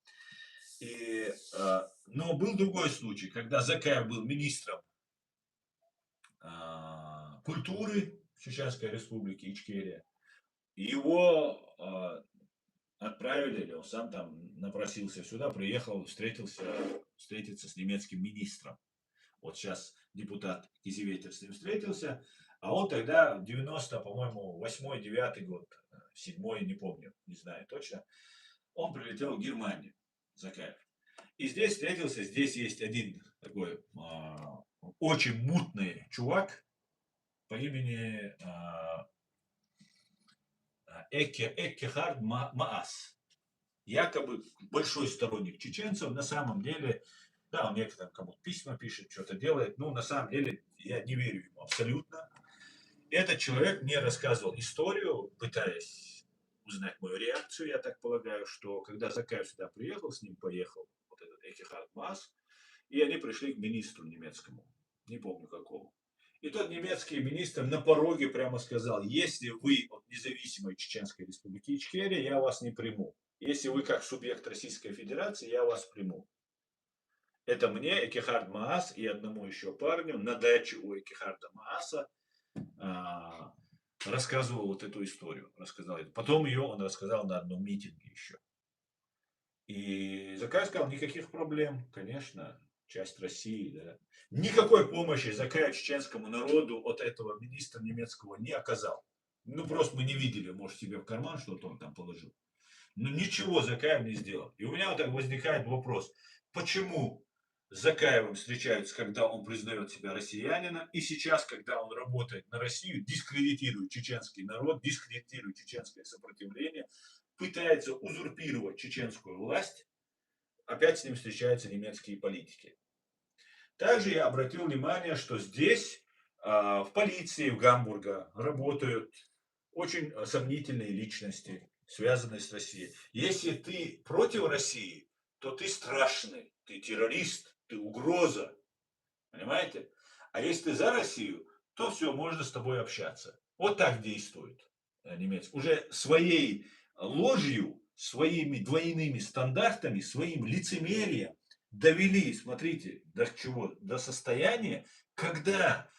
Но был другой случай, когда Закаев был министром культуры Чеченской республики Ичкерия. Его отправили, или он сам там напросился сюда, приехал, встретился встретиться с немецким министром. Вот сейчас депутат Кизеветер с ним встретился, а он тогда в 90, по-моему, 8-й, 9-й год, 7-й, не помню, не знаю точно, он прилетел в Германию, Закаев. И здесь встретился, здесь есть один такой очень мутный чувак по имени Эккехард Маас. Якобы большой сторонник чеченцев, на самом деле, да, он некоторым кому-то письма пишет, что-то делает, но на самом деле я не верю ему абсолютно. Этот человек мне рассказывал историю, пытаясь узнать мою реакцию, я так полагаю, что когда Закаев сюда приехал, с ним поехал вот этот Эккехард Маас, и они пришли к министру немецкому, не помню какому. И тот немецкий министр на пороге прямо сказал: если вы от независимой Чеченской республики Ичкерия, я вас не приму. Если вы как субъект Российской Федерации, я вас приму. Это мне, Эккехард Маас, и одному еще парню на даче у Эккехарда Мааса рассказывал вот эту историю. Рассказал. Потом ее он рассказал на одном митинге еще. И Закаев сказал: никаких проблем, конечно, часть России, да. Никакой помощи Закаев чеченскому народу от этого министра немецкого не оказал. Ну, просто мы не видели, может, себе в карман что-то он там положил. Но ничего Закаев не сделал. И у меня вот так возникает вопрос, почему с Закаевым встречаются, когда он признает себя россиянином, и сейчас, когда он работает на Россию, дискредитирует чеченский народ, дискредитирует чеченское сопротивление, пытается узурпировать чеченскую власть, опять с ним встречаются немецкие политики. Также я обратил внимание, что здесь в полиции в Гамбурге работают очень сомнительные личности, связанные с Россией. Если ты против России, то ты страшный, ты террорист, ты угроза. Понимаете? А если ты за Россию, то все, можно с тобой общаться. Вот так действует немец. Уже своей ложью, своими двойными стандартами, своим лицемерием довели, смотрите, до чего? До состояния, когда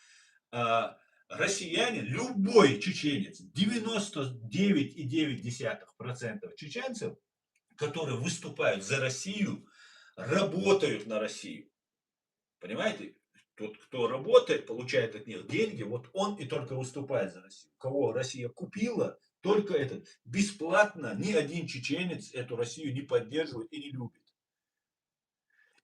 россияне, любой чеченец, 99,9% чеченцев, которые выступают за Россию, работают на Россию. Понимаете? Тот, кто работает, получает от них деньги, вот он и только выступает за Россию. Кого Россия купила, только этот. Бесплатно ни один чеченец эту Россию не поддерживает и не любит.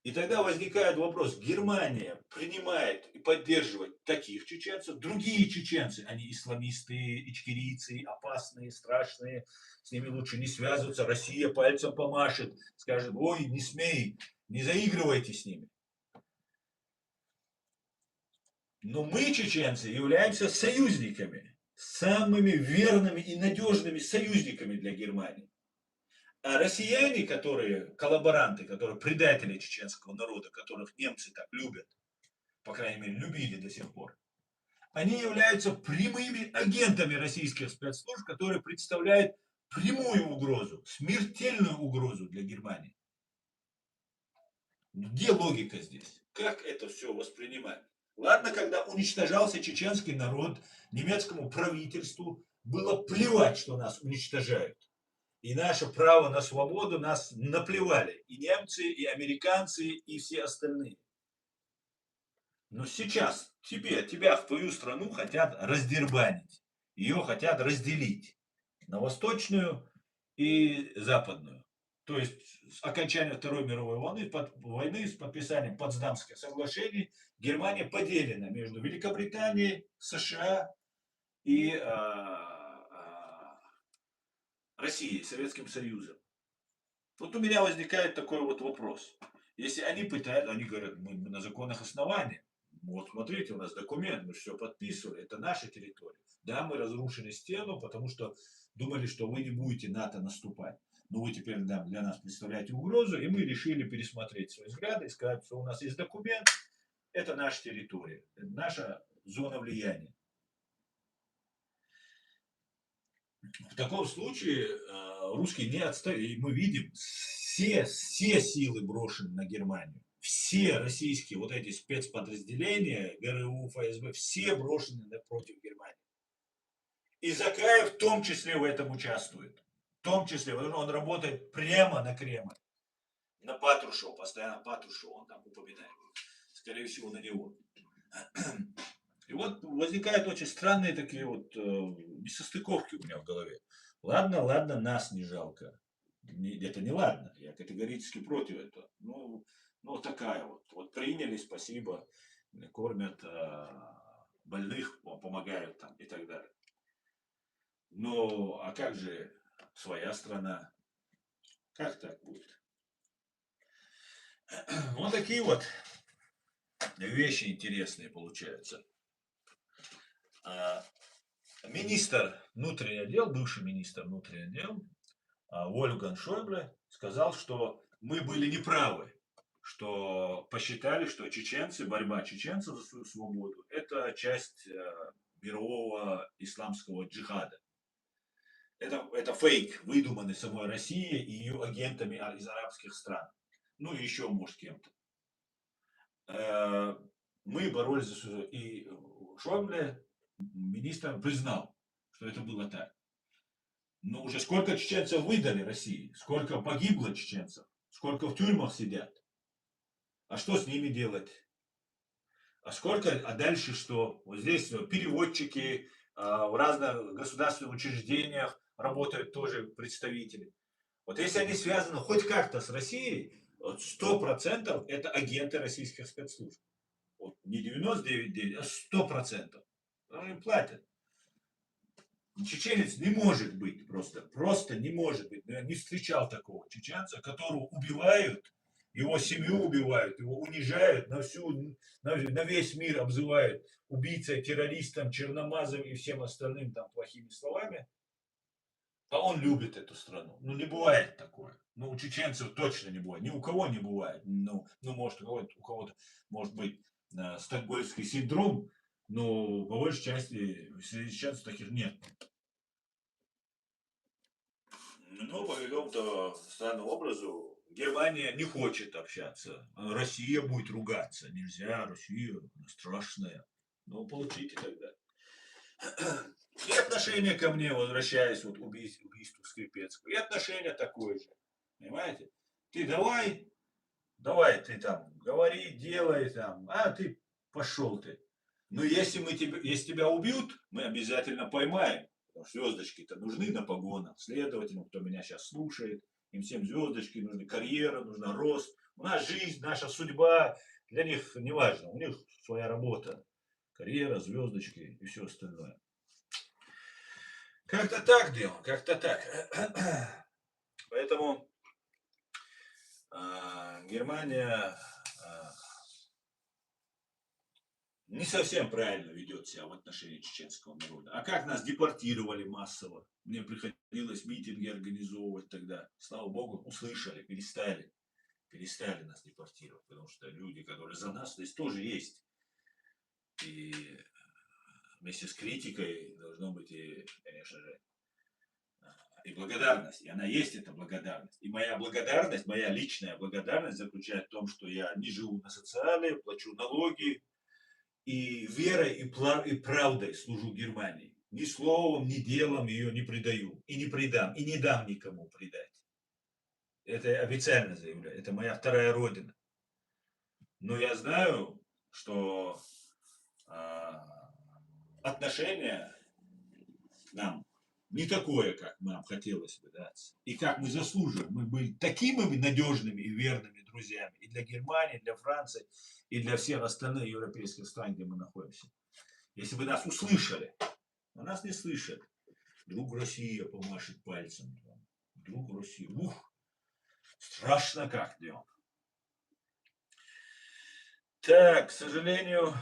И тогда возникает вопрос: Германия принимает и поддерживает таких чеченцев, другие чеченцы, они исламисты, ичкерийцы, опасные, страшные, с ними лучше не связываться, Россия пальцем помашет, скажет: ой, не смей, не заигрывайте с ними. Но мы, чеченцы, являемся союзниками, самыми верными и надежными союзниками для Германии. А россияне, которые коллаборанты, которые предатели чеченского народа, которых немцы так любят, по крайней мере, любили до сих пор, они являются прямыми агентами российских спецслужб, которые представляют прямую угрозу, смертельную угрозу для Германии. Где логика здесь? Как это все воспринимать? Ладно, когда уничтожался чеченский народ, немецкому правительству было плевать, что нас уничтожают. И наше право на свободу нас наплевали. И немцы, и американцы, и все остальные. Но сейчас тебя в твою страну хотят раздербанить. Ее хотят разделить на восточную и западную. То есть с окончания Второй мировой войны, с подписанием Потсдамских соглашений, Германия поделена между Великобританией, США и Россией, Советским Союзом. Вот у меня возникает такой вот вопрос. Если они пытаются, они говорят: мы на законных основаниях. Вот смотрите, у нас документ, мы все подписывали, это наша территория. Да, мы разрушили стену, потому что думали, что вы не будете НАТО наступать. Но вы теперь для нас представляете угрозу, и мы решили пересмотреть свои взгляды и сказать, что у нас есть документ, это наша территория, это наша зона влияния. В таком случае русские не отстают, и мы видим, все силы брошены на Германию. Все российские вот эти спецподразделения, ГРУ, ФСБ, все брошены против Германии. И Закаев в том числе в этом участвует. В том числе, он работает прямо на Кремль. На Патрушева, постоянно Патрушева он там упоминает. Скорее всего, на него. И вот возникают очень странные такие вот несостыковки у меня в голове. Ладно, ладно, нас не жалко. Это не ладно. Я категорически против этого. Ну такая вот. Вот приняли, спасибо. Кормят больных, помогают там и так далее. Но, а как же своя страна? Как так будет? Вот такие вот вещи интересные получаются. Министр внутренних дел, бывший министр внутренних дел, Вольфганг Шойбле сказал, что мы были неправы, что посчитали, что чеченцы, борьба чеченцев за свою свободу, это часть мирового исламского джихада. Это фейк, выдуманный самой Россией и ее агентами из арабских стран. Ну и еще, может, кем-то. Мы боролись за свою... И Шойбле, министр, признал, что это было так. Но уже сколько чеченцев выдали России, сколько погибло чеченцев, сколько в тюрьмах сидят. А что с ними делать? А дальше что? Вот здесь переводчики, в разных государственных учреждениях работают тоже представители. Вот если они связаны хоть как-то с Россией, 100% это агенты российских спецслужб. Вот не 99,9, а 100%. Они платят. Чеченец не может быть просто не может быть. Я не встречал такого чеченца, которого убивают, его семью убивают, его унижают, на весь мир обзывают убийцей, террористом, черномазом и всем остальным там плохими словами. А он любит эту страну. Ну, не бывает такое. Ну, у чеченцев точно не бывает. Ни у кого не бывает. Ну может, у кого-то может быть стокгольмский синдром, но по большей части среди чеченцев таких нет. Ну, по какому-то странному образу Германия не хочет общаться. Россия будет ругаться. Нельзя, Россия страшная. Ну, получите тогда. И отношение ко мне, возвращаясь вот убийству Скрипецкого, и отношение такое же. Понимаете? Ты давай ты там, говори, делай там, а ты пошел ты. Но если тебя убьют, мы обязательно поймаем. Звездочки-то нужны на погонах. Следовательно, кто меня сейчас слушает, им всем звездочки нужны, карьера нужна, рост. У нас жизнь, наша судьба, для них не важно. У них своя работа. Карьера, звездочки и все остальное. Как-то так дело, как-то так. Поэтому Германия не совсем правильно ведет себя в отношении чеченского народа. А как нас депортировали массово? Мне приходилось митинги организовывать тогда. Слава богу, услышали, перестали нас депортировать, потому что люди, которые за нас, здесь тоже есть. И вместе с критикой должно быть и, конечно же, и благодарность. И она есть, эта благодарность. И моя благодарность, моя личная благодарность заключается в том, что я не живу на социале, плачу налоги, и верой и правдой служу Германии. Ни словом, ни делом ее не предаю. И не предам, и не дам никому предать. Это я официально заявляю. Это моя вторая родина. Но я знаю, что отношение к нам не такое, как нам хотелось бы, да, и как мы заслуживаем. Мы были такими надежными и верными друзьями и для Германии, и для Франции, и для всех остальных европейских стран, где мы находимся. Если бы нас услышали, но нас не слышат. Вдруг Россия помашет пальцем. Вдруг Россия. Ух, страшно как дело. Так, к сожалению,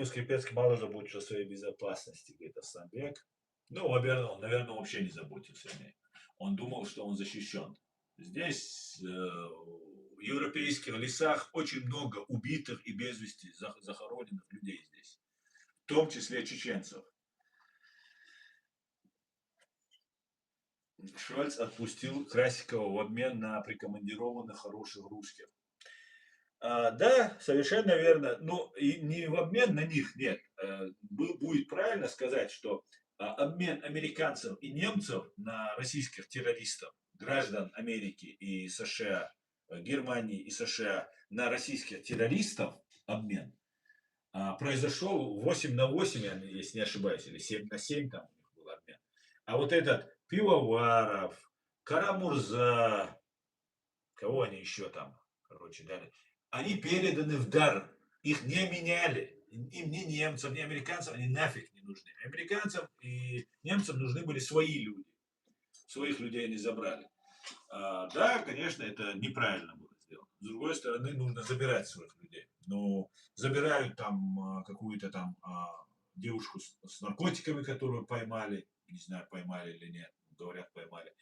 Скрипецкий мало заботится о своей безопасности, говорит Асланбек. Ну, наверное, он вообще не заботился о ней. Он думал, что он защищен. Здесь, в европейских лесах, очень много убитых и без вести захороненных людей здесь. В том числе чеченцев. Шольц отпустил Красикова в обмен на прикомандированных хороших русских. Да, совершенно верно. Но и не в обмен на них, нет. Будет правильно сказать, что обмен американцев и немцев на российских террористов, граждан Америки и США, Германии и США на российских террористов обмен произошел 8-8, если не ошибаюсь, или 7-7 там у них был обмен. А вот этот Пивоваров, Карамурза, кого они еще там, короче, дали, они переданы в дар, их не меняли. Им ни немцам, ни американцам они нафиг не нужны. Американцам и немцам нужны были свои люди. Своих людей они забрали. Да, конечно, это неправильно было сделано. С другой стороны, нужно забирать своих людей. Но забирают там какую-то там девушку с наркотиками, которую поймали. Не знаю, поймали или нет. Говорят, поймали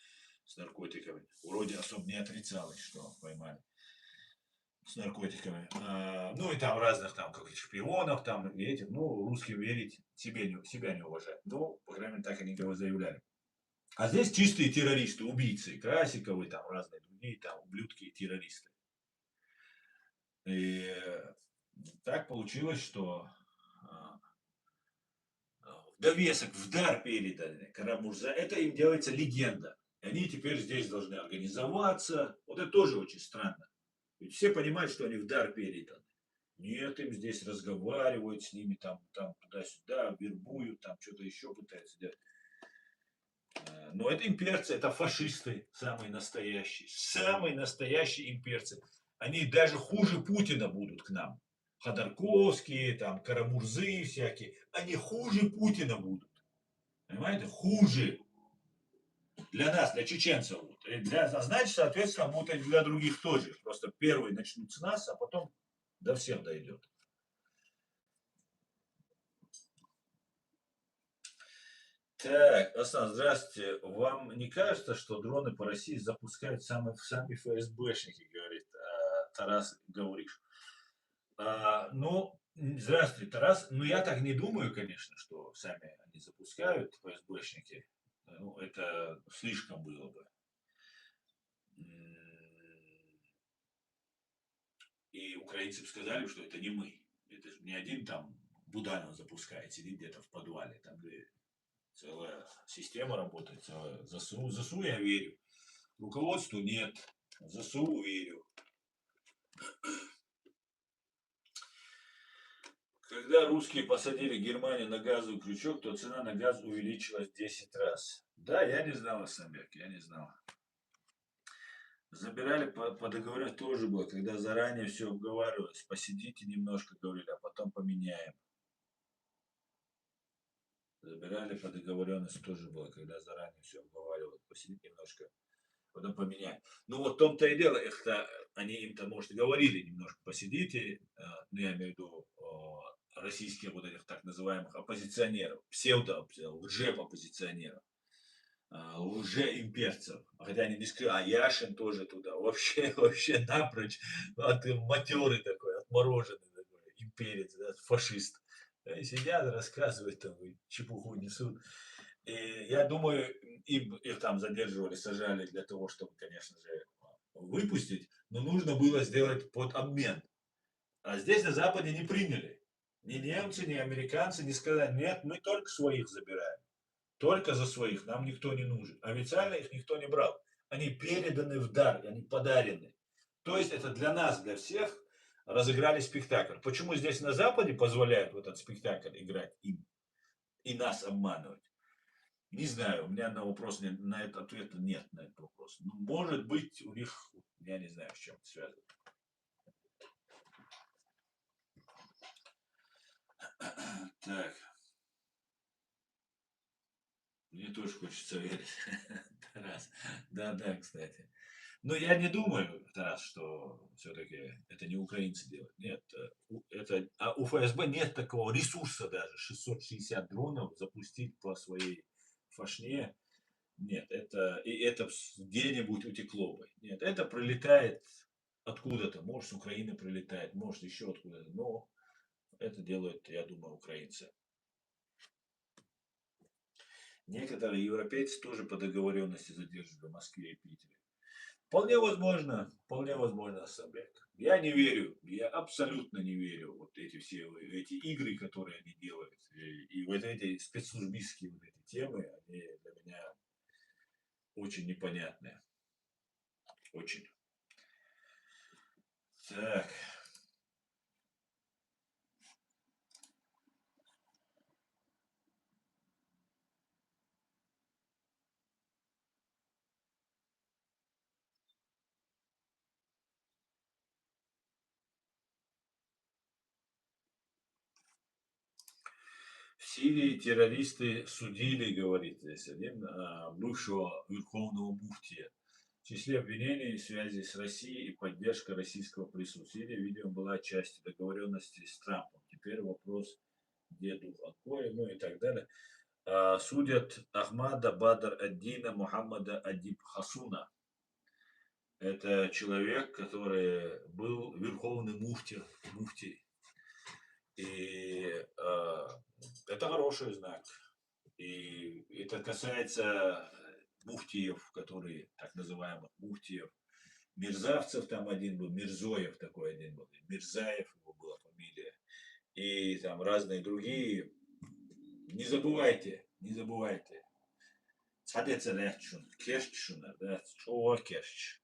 с наркотиками. Вроде особо не отрицалось, что поймали с наркотиками. Ну и там разных там каких шпионов там и этих. Ну, русским верить, себя не уважать. Ну, по крайней мере, так они заявляли. А здесь чистые террористы, убийцы, Красиковы, там разные другие, там ублюдки и террористы. И так получилось, что в довесок, в дар передали Карамурза, это им делается легенда. И они теперь здесь должны организоваться. Вот это тоже очень странно. Ведь все понимают, что они в дар переданы. Нет, им здесь разговаривают с ними, там туда-сюда, вербуют, там что-то еще пытаются делать. Но это имперцы, это фашисты, самые настоящие имперцы. Они даже хуже Путина будут к нам. Ходорковские, там, Карамурзы всякие, они хуже Путина будут. Понимаете, хуже. Для нас, для чеченцев. Значит, соответственно, будут и для других тоже. Просто первые начнут с нас, а потом до всех дойдет. Так, Асан, здравствуйте. Вам не кажется, что дроны по России запускают сами ФСБшники, говорит Тарас Гавриш? Ну, здравствуйте, Тарас. Ну, я так не думаю, конечно, что сами они запускают, ФСБшники. Ну, это слишком было бы. И украинцы бы сказали, что это не мы. Это же не один там Буданов запускает, сидит где-то в подвале. Там целая система работает, целая ЗСУ. ЗСУ я верю. Руководству нет. ЗСУ верю. Когда русские посадили Германию на газовый крючок, то цена на газ увеличилась в 10 раз. Да, я не знал, Асамбек, я не знал. Забирали по договору тоже было, когда заранее все обговаривалось. Посидите немножко, говорили, а потом поменяем. Забирали по договоренности тоже было, когда заранее все обговаривалось. Посидите немножко, потом поменяем. Ну вот в том-то и дело, они им-то, может, и говорили немножко посидите, ну я имею в виду российских вот этих так называемых оппозиционеров, лже-оппозиционеров, лже-имперцев. Хотя они не скрывают, Яшин тоже туда, вообще напрочь, матерый такой, отмороженный такой, имперец, да, фашист. И сидят, рассказывают, там, чепуху несут. И я думаю, их там задерживали, сажали для того, чтобы, конечно же, выпустить, но нужно было сделать под обмен. А здесь на Западе не приняли. Ни немцы, ни американцы не сказали, нет, мы только своих забираем. Только за своих, нам никто не нужен. Официально их никто не брал. Они переданы в дар, они подарены. То есть это для нас, для всех разыграли спектакль. Почему здесь на Западе позволяют в этот спектакль играть им и нас обманывать? Не знаю, у меня на вопрос на этот ответа нет на этот вопрос. Ну, может быть, у них, я не знаю, с чем это связано. Так. Мне тоже хочется верить. Тарас. Да, кстати. Но я не думаю, Тарас, что все-таки это не украинцы делают. Нет, у ФСБ нет такого ресурса даже 660 дронов запустить по своей фашне. Нет, это где-нибудь утекло бы. Нет, это прилетает откуда-то. Может, с Украины прилетает, может, еще откуда-то. Но это делают, я думаю, украинцы. Некоторые европейцы тоже по договоренности задерживали в Москве и Питере. Вполне возможно, Сабек. Я не верю, я абсолютно не верю вот эти игры, которые они делают. И вот эти спецслужбистские вот эти темы, они для меня очень непонятные. Очень. Так. В Сирии террористы судили, говорит здесь один, бывшего верховного муфтия. В числе обвинений в связи с Россией и поддержка российского присутствия. Видимо, была частью договоренности с Трампом. Теперь вопрос, где дух отбоя, ну и так далее. Судят Ахмада Бадр-ад-Дина Мухаммада Адиб Хасуна. Это человек, который был верховным муфтий. И это хороший знак. И это касается муфтиев, которые, так называемых муфтиев, мерзавцев там один был, Мирзоев такой один был, Мирзаев его была фамилия, и там разные другие. Не забывайте, не забывайте. Цадеца рячун, кешчуна, да, чего кешч.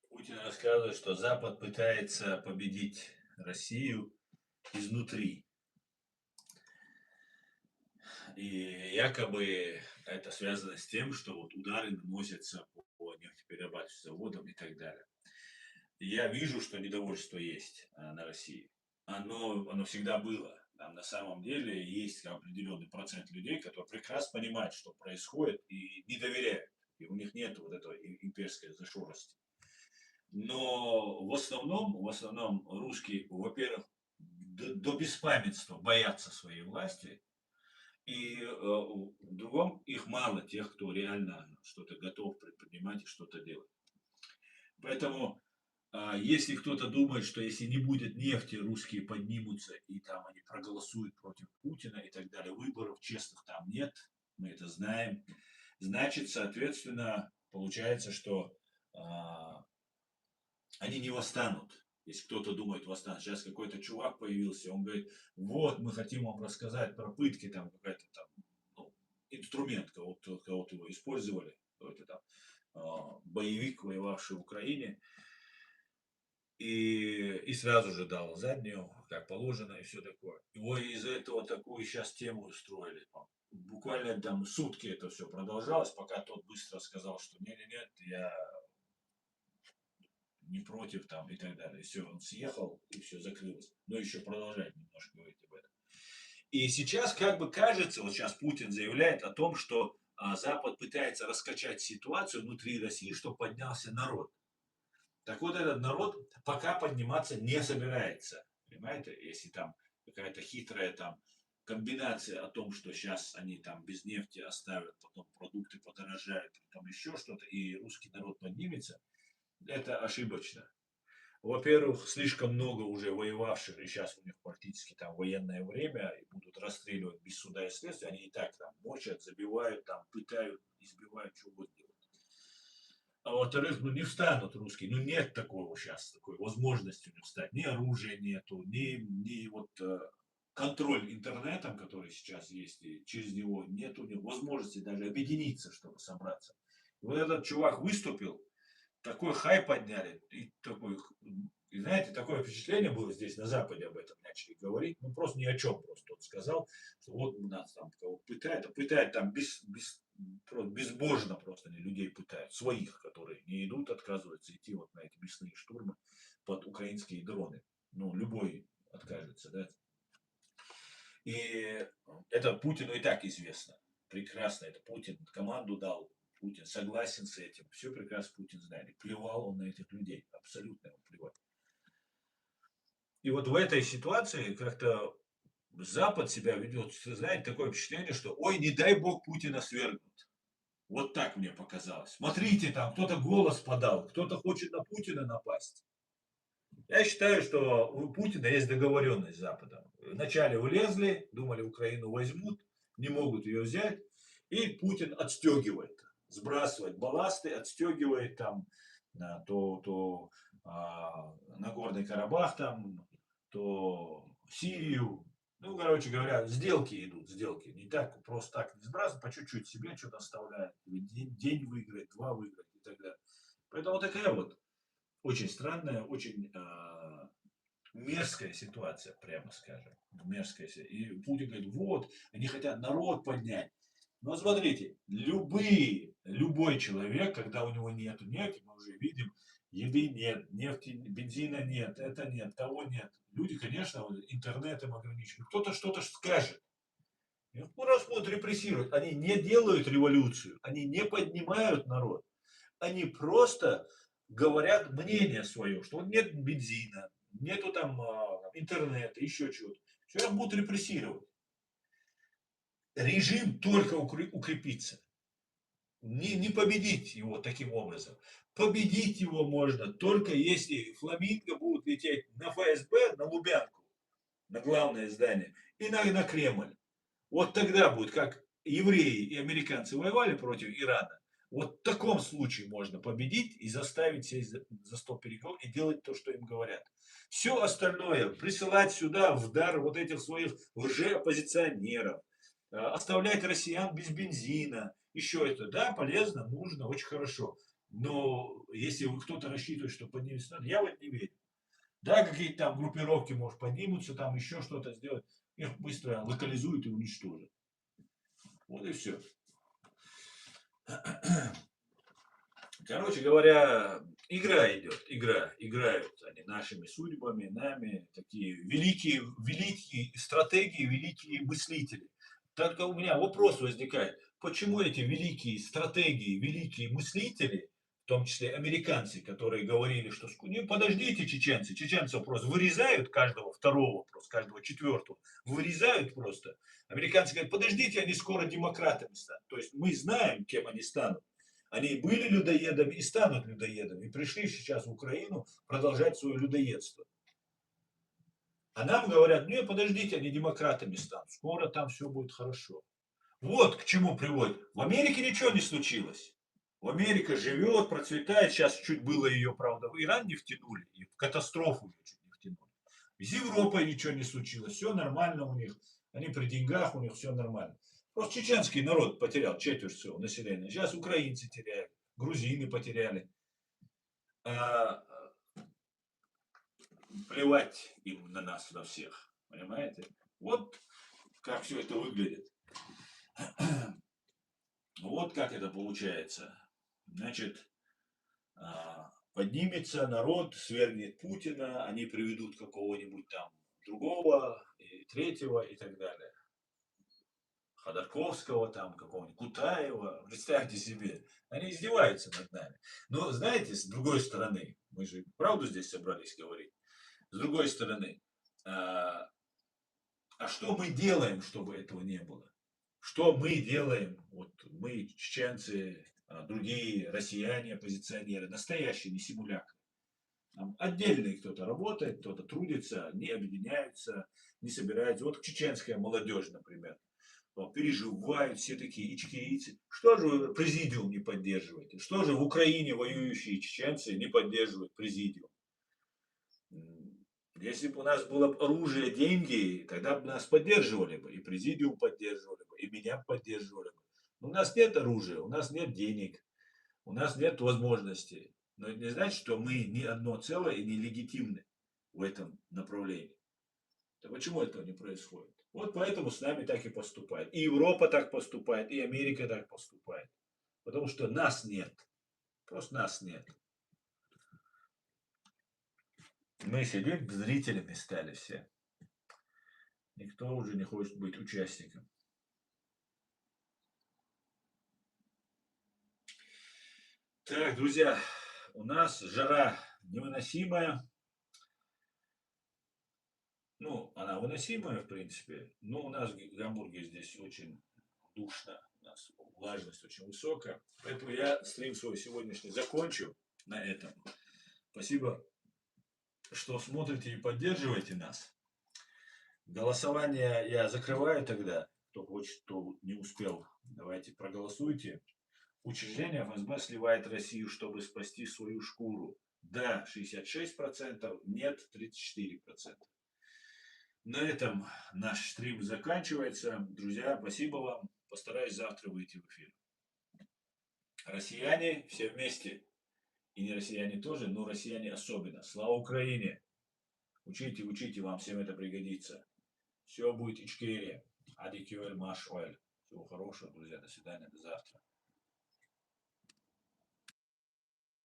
Путин рассказывает, что Запад пытается победить Россию изнутри. И якобы это связано с тем, что вот удары наносятся по нефтеперерабатывающим заводам и так далее. Я вижу, что недовольство есть на России. Оно всегда было. Там на самом деле есть определенный процент людей, которые прекрасно понимают, что происходит, и не доверяют. И у них нет вот этого имперской зашорости. Но в основном русские, во-первых, до беспамятства боятся своей власти, и в другом их мало тех, кто реально что-то готов предпринимать и что-то делать. Поэтому если кто-то думает, что если не будет нефти, русские поднимутся и там они проголосуют против Путина и так далее, выборов честных там нет, мы это знаем, значит, соответственно, получается, что они не восстанут. Если кто-то думает восстанут. Сейчас какой-то чувак появился, он говорит, вот, мы хотим вам рассказать про пытки, там какая-то там, ну, инструмент, кого-то его использовали, какой-то там боевик, воевавший в Украине, и сразу же дал заднюю, как положено, и все такое. Его из-за этого такую сейчас тему устроили. Буквально там сутки это все продолжалось, пока тот быстро сказал, что нет, я не против там и так далее. Все, он съехал, и все закрылось. Но еще продолжает немножко говорить об этом. И сейчас как бы кажется, вот сейчас Путин заявляет о том, что Запад пытается раскачать ситуацию внутри России, чтобы поднялся народ. Так вот этот народ пока подниматься не собирается. Понимаете, если там какая-то хитрая там комбинация о том, что сейчас они там без нефти оставят, потом продукты подорожают, потом еще что-то, и русский народ поднимется, это ошибочно. Во-первых, слишком много уже воевавших, и сейчас у них практически там военное время, и будут расстреливать без суда и следствия, они и так там мочат, забивают, там пытают, избивают, что угодно делают. А во-вторых, ну не встанут русские, ну нет такого сейчас, такой возможности у них встать, ни оружия нету, ни вот контроль интернетом, который сейчас есть, и через него нет у них возможности даже объединиться, чтобы собраться. И вот этот чувак выступил, такой хай подняли, и такой, и знаете, такое впечатление было здесь, на Западе об этом начали говорить, ну просто ни о чем, просто он сказал, что вот нас там кого пытают, а пытают там безбожно просто они людей пытают, своих, которые не идут, отказываются идти вот на эти мясные штурмы под украинские дроны. Ну, любой откажется, да. И это Путину и так известно. Прекрасно это Путин команду дал. Путин согласен с этим. Все прекрасно Путин знает. Плевал он на этих людей. Абсолютно ему плевать. И вот в этой ситуации как-то Запад себя ведет, знаете, такое впечатление, что ой, не дай бог Путина свергнут. Вот так мне показалось. Смотрите, там кто-то голос подал, кто-то хочет на Путина напасть. Я считаю, что у Путина есть договоренность с Западом. Вначале влезли, думали, Украину возьмут, не могут ее взять, и Путин отстегивает, сбрасывает балласты, отстегивает там то Нагорный Карабах, там, то Сирию. Ну, короче говоря, сделки идут, сделки. Не так, просто так не сбрасывают, по чуть-чуть себе что-то оставляют. День выиграть, два выиграть и так далее. Поэтому такая вот очень странная, очень мерзкая ситуация, прямо скажем. Мерзкая. И Путин говорит, вот, они хотят народ поднять. Но смотрите, любой человек, когда у него нет нефти, мы уже видим, еды нет, нефти, бензина нет, это нет, того нет. Люди, конечно, вот интернетом ограничены. Кто-то что-то скажет. Ну, раз будут репрессировать, они не делают революцию, они не поднимают народ. Они просто говорят мнение свое, что вот нет бензина, нету там интернета, еще чего-то. Все будут репрессировать. Режим только укрепится. Не победить его таким образом. Победить его можно только если фламинго будут лететь на ФСБ, на Лубянку, на главное здание, и на Кремль. Вот тогда будет, как евреи и американцы воевали против Ирана. Вот в таком случае можно победить и заставить сесть за стол переговоров и делать то, что им говорят. Все остальное, присылать сюда в дар вот этих своих лжеоппозиционеров, оставлять россиян без бензина, еще это, да, полезно, нужно, очень хорошо. Но если кто-то рассчитывает, что поднимется, я вот не верю. Да, какие-то там группировки, может, поднимутся, там еще что-то сделать, их быстро локализуют и уничтожат. Вот и все. Короче говоря, игра идет, играют они нашими судьбами, нами, такие великие стратегии, великие мыслители. Только у меня вопрос возникает, почему эти великие стратегии, великие мыслители, в том числе американцы, которые говорили, что не подождите, чеченцев просто вырезают каждого второго, просто каждого четвертого, вырезают просто. Американцы говорят, подождите, они скоро демократами станут. То есть мы знаем, кем они станут. Они были людоедами и станут людоедами. И пришли сейчас в Украину продолжать свое людоедство. А нам говорят, нет, подождите, они демократами станут. Скоро там все будет хорошо. Вот к чему приводит. В Америке ничего не случилось. В Америка живет, процветает. Сейчас чуть было ее, правда, в Иран не втянули. И в катастрофу ее чуть не втянули. С Европой ничего не случилось. Все нормально у них. Они при деньгах, у них все нормально. Просто чеченский народ потерял четверть своего населения. Сейчас украинцы теряют, грузины потеряли. А, плевать им на нас, на всех. Понимаете? Вот как все это выглядит. Вот как это получается. Значит, поднимется народ, свергнет Путина, они приведут какого-нибудь там другого, и третьего и так далее. Ходорковского, там, какого-нибудь Кутаева. Представьте себе, они издеваются над нами. Но, знаете, с другой стороны, мы же правду здесь собрались говорить, с другой стороны, а что мы делаем, чтобы этого не было? Что мы делаем, вот мы, чеченцы, другие россияне, оппозиционеры, настоящие, не симулякры. Там отдельный кто-то работает, кто-то трудится, не объединяются, не собираются. Вот чеченская молодежь, например, переживают, все такие ичкерийцы. Что же вы президиум не поддерживаете? Что же в Украине воюющие чеченцы не поддерживают президиум? Если бы у нас было б оружие, деньги, тогда бы нас поддерживали бы, и президиум поддерживали бы, и меня поддерживали бы. Но у нас нет оружия, у нас нет денег, у нас нет возможностей. Но это не значит, что мы не одно целое и не легитимны в этом направлении. Да почему этого не происходит? Вот поэтому с нами так и поступает. И Европа так поступает, и Америка так поступает. Потому что нас нет. Просто нас нет. Мы сидим зрителями стали все. Никто уже не хочет быть участником. Так, друзья, у нас жара невыносимая. Ну, она выносимая, в принципе. Но у нас в Гамбурге здесь очень душно. У нас влажность очень высокая. Поэтому я стрим свой сегодняшний закончу на этом. Спасибо, что смотрите и поддерживаете нас. Голосование я закрываю тогда. Кто хочет, кто не успел, давайте проголосуйте. Учреждение ФСБ сливает Россию, чтобы спасти свою шкуру. Да, 66%, нет, 34%. На этом наш стрим заканчивается. Друзья, спасибо вам. Постараюсь завтра выйти в эфир. Россияне все вместе. И не россияне тоже, но россияне особенно. Слава Украине! Учите, учите, вам всем это пригодится. Все будет Ичкерия. Адикюэль Маш Оэль. Всего хорошего, друзья. До свидания, до завтра.